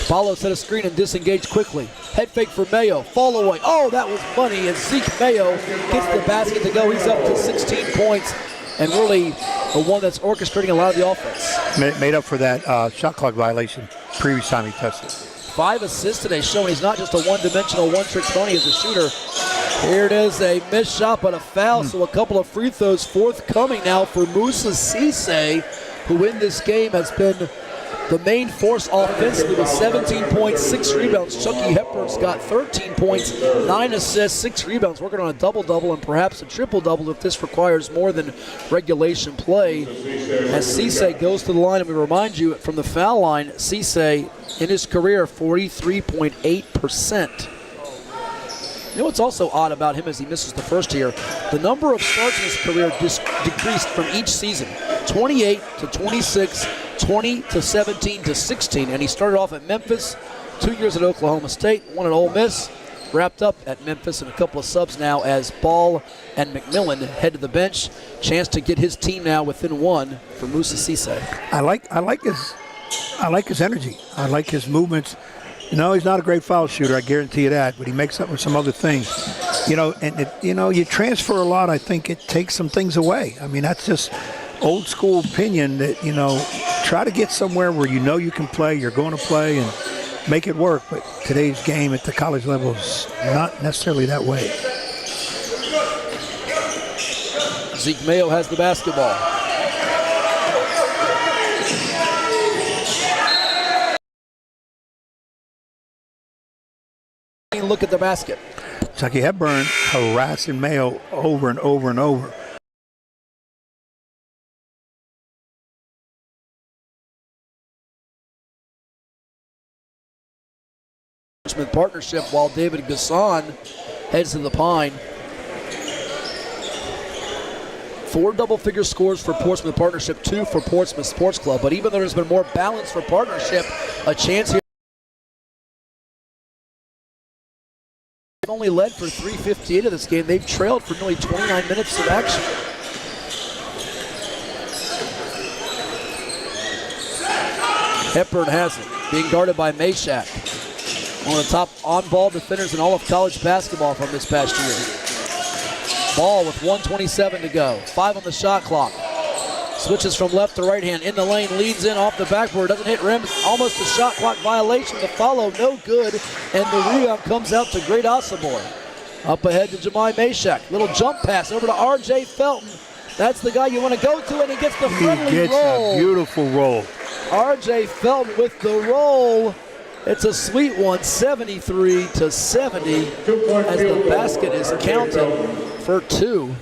Ballo set a screen and disengaged quickly. Head fake for Mayo. Fall away. Oh, that was money. And Zeke Mayo gets the basket to go. He's up to 16 points and really the one that's orchestrating a lot of the offense. Made up for that shot clock violation previous time he touched it. 5 assists today, showing he's not just a one-dimensional, one-trick pony as a shooter. Here it is, a missed shot but a foul, so a couple of free throws forthcoming now for Moussa Cisse, who in this game has been the main force offensively with 17 points, 6 rebounds. Chucky Hepburn's got 13 points, 9 assists, 6 rebounds, working on a double-double and perhaps a triple-double if this requires more than regulation play. As Cisse goes to the line, and we remind you from the foul line, Cisse in his career 43.8%. You know what's also odd about him as he misses the first year? The number of starts in his career decreased from each season, 28 to 26, 20 to 17 to 16, and he started off at Memphis, 2 years at Oklahoma State, 1 at Ole Miss, wrapped up at Memphis, and a couple of subs now as Ball and McMillan head to the bench. Chance to get his team now within 1 for Moussa Cisse. I like his energy. I like his movements. No, he's not a great foul shooter, I guarantee you that, but he makes up with some other things. You transfer a lot, I think it takes some things away. I mean, that's just old school opinion that, try to get somewhere where you can play, you're going to play, and make it work. But today's game at the college level is not necessarily that way. Zeke Mayo has the basketball. Look at the basket. Chucky Hepburn harassing Mayo over and over and over. Partnership while David Gasson heads to the Pine. 4 double-figure scores for Portsmouth Partnership, 2 for Portsmouth Sports Club. But even though there's been more balance for Partnership, a chance here. They've only led for 3:58 of this game. They've trailed for nearly 29 minutes of action. Hepburn has it, being guarded by Meshack. One of the top on-ball defenders in all of college basketball from this past year. Ball with 1:27 to go. 5 on the shot clock. Switches from left to right hand in the lane, leads in off the backboard, doesn't hit rim, almost a shot clock violation. The follow, no good, and the rebound comes out to Great Osobor. Up ahead to Jemai Meshack. Little jump pass over to R.J. Felton. That's the guy you want to go to, and he gets the friendly roll. A beautiful roll. R.J. Felton with the roll. It's a sweet one, 73-70, as the basket is counted for 2.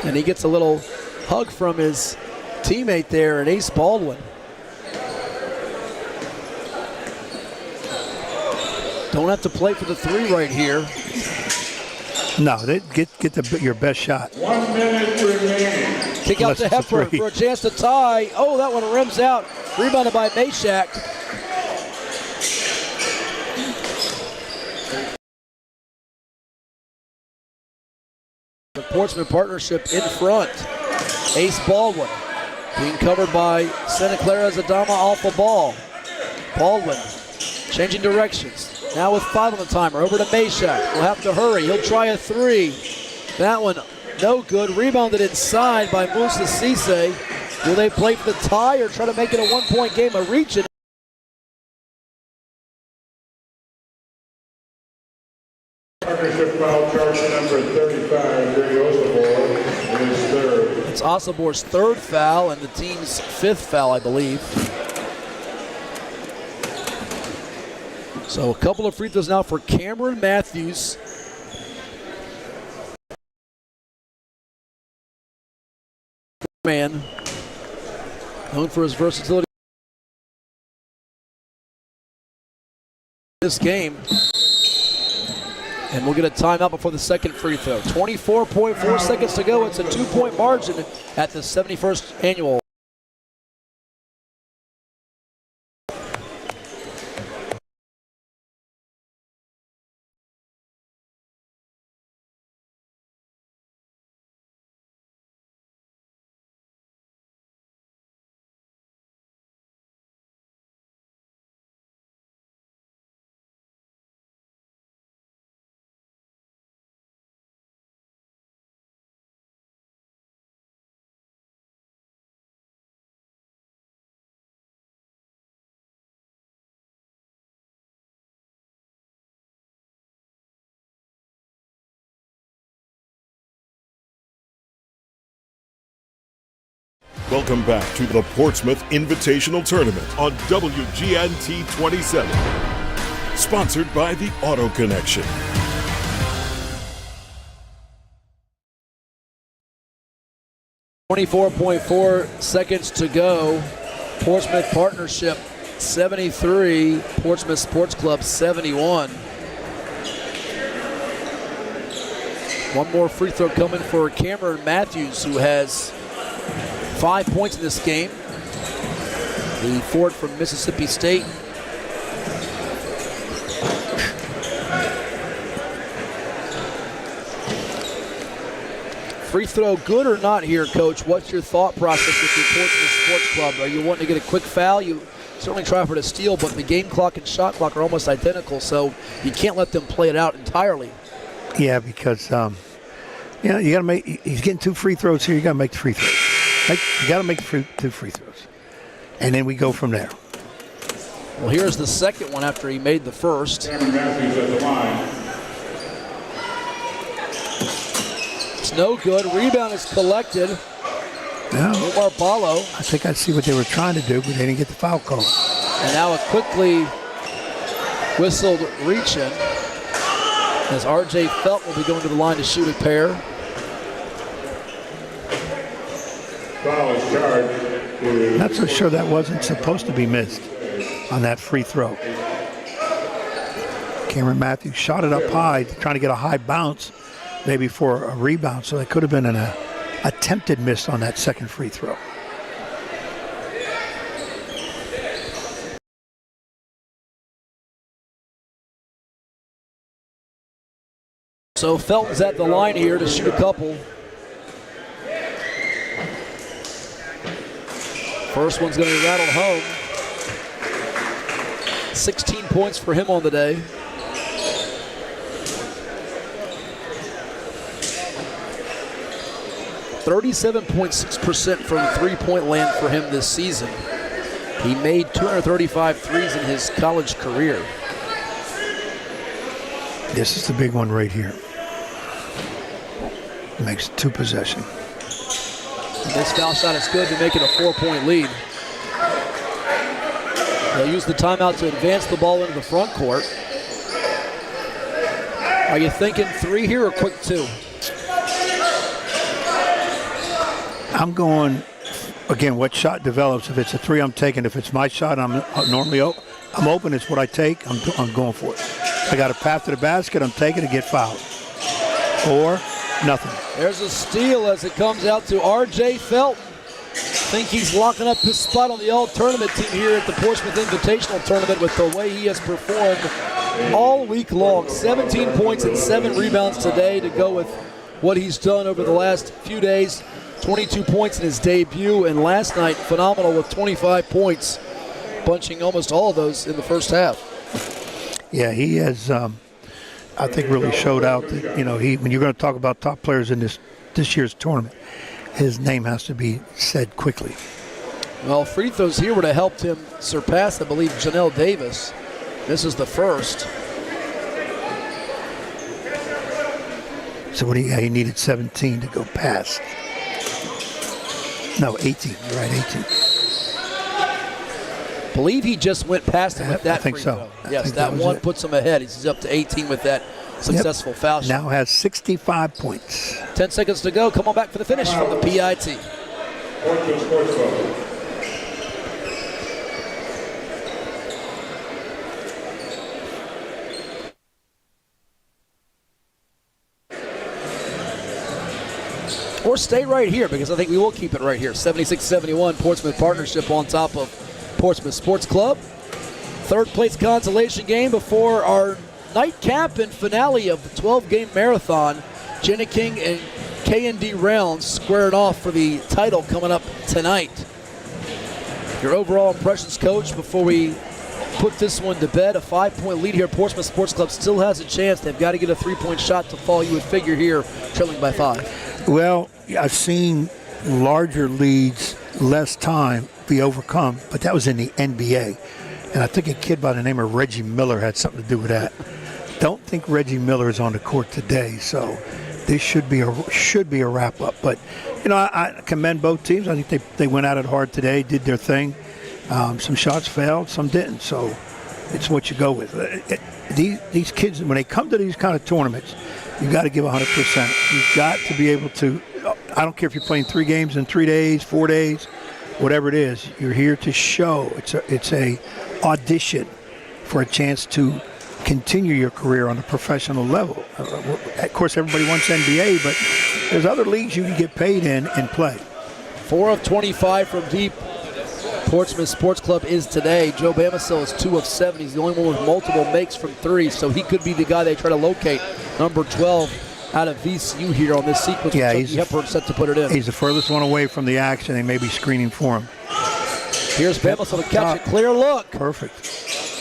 And he gets a little hug from his teammate there, and Ace Baldwin. Don't have to play for the 3 right here. No, they get your best shot. 1 minute remaining. Kick out to Hepburn for a chance to tie. Oh, that one rims out. Rebounded by Meshack. The Portsmouth Partnership in front. Ace Baldwin being covered by Santa Clara's Adama Alpha Ball. Baldwin changing directions. Now with 5 on the timer. Over to Meshack. Will have to hurry. He'll try a 3. That one no good. Rebounded inside by Musa Cisse. Will they play for the tie or try to make it a 1-point game? A reach it. Partnership foul charge number 35, Grady Osobor, is 3rd. It's Osobor's 3rd foul and the team's 5th foul, I believe. So a couple of free throws now for Cameron Matthews. Man, known for his versatility this game. And we'll get a timeout before the second free throw. 24.4 seconds to go. It's a 2-point margin at the 71st annual. Welcome back to the Portsmouth Invitational Tournament on WGNT 27. Sponsored by the Auto Connection. .4 seconds to go. Portsmouth Partnership 73, Portsmouth Sports Club 71. One more free throw coming for Cameron Matthews, who has 5 points in this game. The forward from Mississippi State. Free throw good or not here, Coach? What's your thought process with the Portsmouth Sports Club? Are you wanting to get a quick foul? You certainly try for the steal, but the game clock and shot clock are almost identical, so you can't let them play it out entirely. Yeah, because you got to make. He's getting 2 free throws here. You got to make the free throws. You got to make 2 free throws, and then we go from there. Well, here's the second one after he made the first. Cameron Matthews at the line. It's no good. Rebound is collected. Now, Omar Ballo. I think I see what they were trying to do, but they didn't get the foul call. And now a quickly whistled reach-in as R.J. Felton will be going to the line to shoot a pair. Foul is charged. Not so sure that wasn't supposed to be missed on that free throw. Cameron Matthews shot it up high, trying to get a high bounce, maybe for a rebound, so it could have been an attempted miss on that second free throw. So Felton's at the line here to shoot a couple. First one's going to be rattled home. 16 points for him on the day. .6% from three-point land for him this season. He made 235 threes in his college career. This is the big one right here. Makes 2 possession. And this foul shot is good to make it a 4-point lead. They'll use the timeout to advance the ball into the front court. Are you thinking 3 here or quick 2? I'm going, again, what shot develops. If it's a 3, I'm taking. If it's my shot, I'm normally I'm open. It's what I take. I'm going for it. I got a path to the basket. I'm taking it, get fouled. Or nothing. There's a steal as it comes out to R.J. Felton. Think he's locking up his spot on the all-tournament team here at the Portsmouth Invitational Tournament with the way he has performed all week long. 17 points and 7 rebounds today to go with what he's done over the last few days. 22 points in his debut, and last night, phenomenal with 25 points, bunching almost all of those in the first half. Yeah, he has, I think, really showed out that, when you're going to talk about top players in this year's tournament, his name has to be said quickly. Well, free throws here would have helped him surpass, I believe, Janelle Davis. This is the first. So he needed 17 to go past. No, 18. You're right, 18. Believe he just went past him with that I think free so. throw. I Yes, think that was one it. puts him ahead. He's up to 18 with that successful foul shot. Now has 65 points. 10 seconds to go. Come on back for the finish from the PIT. Portsmouth Sports Club. Or stay right here, because I think we will keep it right here. 76-71 Portsmouth partnership on top of Portsmouth Sports Club. Third place consolation game before our nightcap and finale of the 12-game marathon. Jenna King and K&D Rounds squared off for the title coming up tonight. Your overall impressions, Coach, before we put this one to bed. A 5-point lead here. Portsmouth Sports Club still has a chance. They've got to get a 3-point shot to fall, you would figure, here, trailing by 5. Well, I've seen larger leads, less time be overcome, but that was in the NBA. And I think a kid by the name of Reggie Miller had something to do with that. Don't think Reggie Miller is on the court today, so this should be a wrap-up. But, I commend both teams. I think they went at it hard today, did their thing. Some shots failed, some didn't. So it's what you go with. These kids, when they come to these kind of tournaments, you got to give 100%. You've got to be able to. I don't care if you're playing 3 games in 3 days, 4 days, whatever it is. You're here to show. It's a audition for a chance to continue your career on a professional level. Of course, everybody wants NBA, but there's other leagues you can get paid in and play. 4 of 25 from deep. Portsmouth Sports Club is today. Joe Bamisil is 2 of 7. He's the only one with multiple makes from 3, so he could be the guy they try to locate. Number 12 out of VCU here on this sequence. Yeah, he's set to put it in. He's the furthest one away from the action. They may be screening for him. Here's Bamisile to catch it. Clear look. Perfect.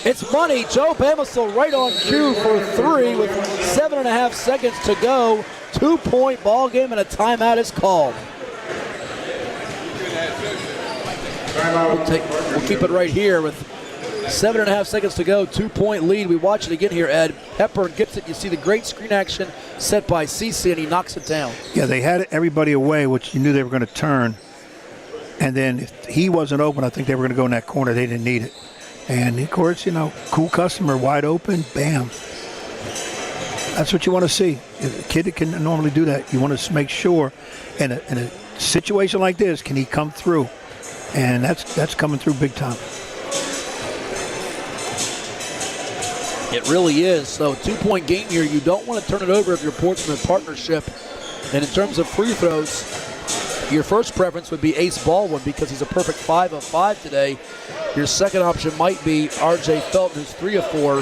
It's money. Joe Bamisile right on cue for 3 with 7.5 seconds to go. 2-point ball game and a timeout is called. We'll keep it right here with 7.5 seconds to go. 2-point lead. We watch it again here, Ed. Hepburn gets it. You see the great screen action set by Cece, and he knocks it down. Yeah, they had everybody away, which you knew they were going to turn. And then if he wasn't open, I think they were going to go in that corner. They didn't need it. And, of course, cool customer, wide open, bam. That's what you want to see. If a kid that can normally do that, you want to make sure in a situation like this, can he come through? And that's coming through big time. It really is. So 2-point game here. You don't want to turn it over if you're Portsmouth partnership. And in terms of free throws, your first preference would be Ace Baldwin because he's a perfect 5 of 5 today. Your second option might be R.J. Felton, who's 3 of 4.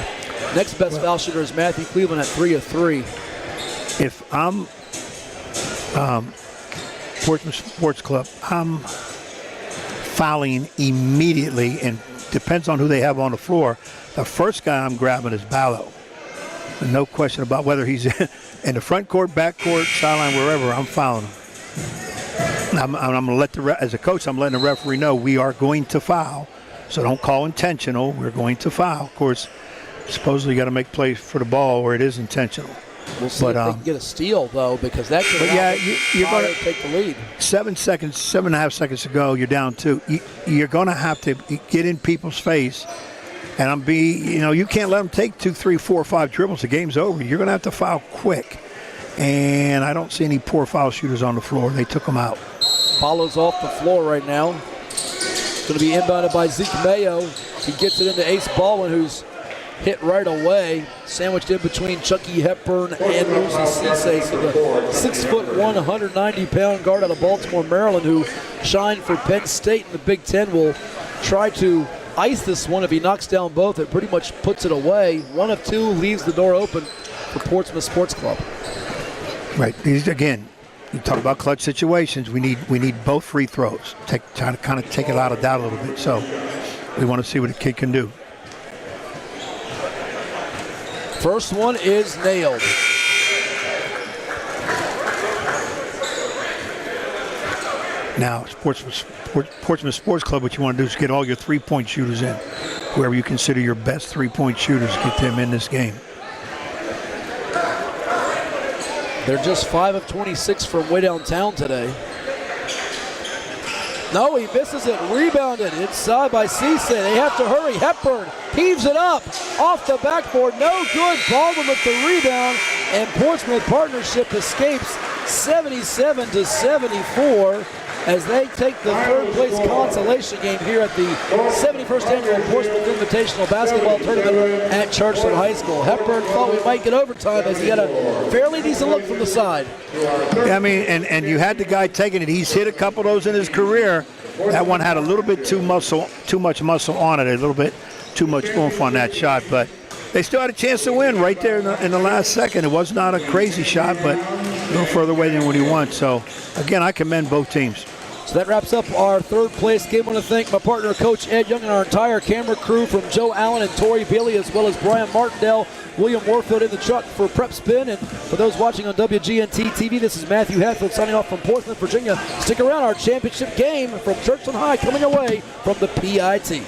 Next best foul shooter is Matthew Cleveland at 3 of 3. If I'm Portsmouth Sports Club, I'm fouling immediately, and depends on who they have on the floor. The first guy I'm grabbing is Ballo. No question about whether he's in the front court, back court, sideline, wherever. I'm fouling him. I'm going to let as a coach, I'm letting the referee know we are going to foul. So don't call intentional. We're going to foul. Of course, supposedly you got to make plays for the ball where it is intentional. We'll see if they can get a steal, though, because that could you're going to take the lead. 7.5 seconds to go. You're down 2. You're going to have to get in people's face, and you can't let them take 2, 3, 4, 5 dribbles. The game's over. You're going to have to foul quick. And I don't see any poor foul shooters on the floor. They took them out. Follows off the floor right now. Going to be inbounded by Zeke Mayo. He gets it into Ace Baldwin, who's hit right away. Sandwiched in between Chucky Hepburn and Lucy Cisse. So the 6'1", 190-pound guard out of Baltimore, Maryland, who shined for Penn State in the Big Ten, will try to ice this one. If he knocks down both, it pretty much puts it away. 1 of 2 leaves the door open for Portsmouth Sports Club. Right. Again, you talk about clutch situations. We need both free throws. Trying to kind of take it out of doubt a little bit. So we want to see what a kid can do. First one is nailed. Now, Portsmouth Sports Club, what you want to do is get all your three-point shooters in. Whoever you consider your best three-point shooters, get them in this game. They're just 5 of 26 from way downtown today. No, he misses it. Rebounded inside by Cisse. They have to hurry. Hepburn heaves it up off the backboard. No good. Baldwin with the rebound, and Portsmouth partnership escapes 77-74 as they take the third-place consolation game here at the 71st Annual Portsmouth Invitational Basketball Tournament at Churchland High School. Hepburn thought we might get overtime as he had a fairly decent look from the side. Yeah, I mean, and you had the guy taking it. He's hit a couple of those in his career. That one had a little bit too much muscle on it, a little bit too much oomph on that shot, but they still had a chance to win right there in the last second. It was not a crazy shot, but a little further away than what he wants. So, again, I commend both teams. So that wraps up our third place game. I want to thank my partner, Coach Ed Young, and our entire camera crew from Joe Allen and Tori Bailey, as well as Brian Martindale, William Warfield in the truck for Prep Spin. And for those watching on WGNT TV, this is Matthew Hatfield signing off from Portsmouth, Virginia. Stick around, our championship game from Churchland High coming away from the PIT.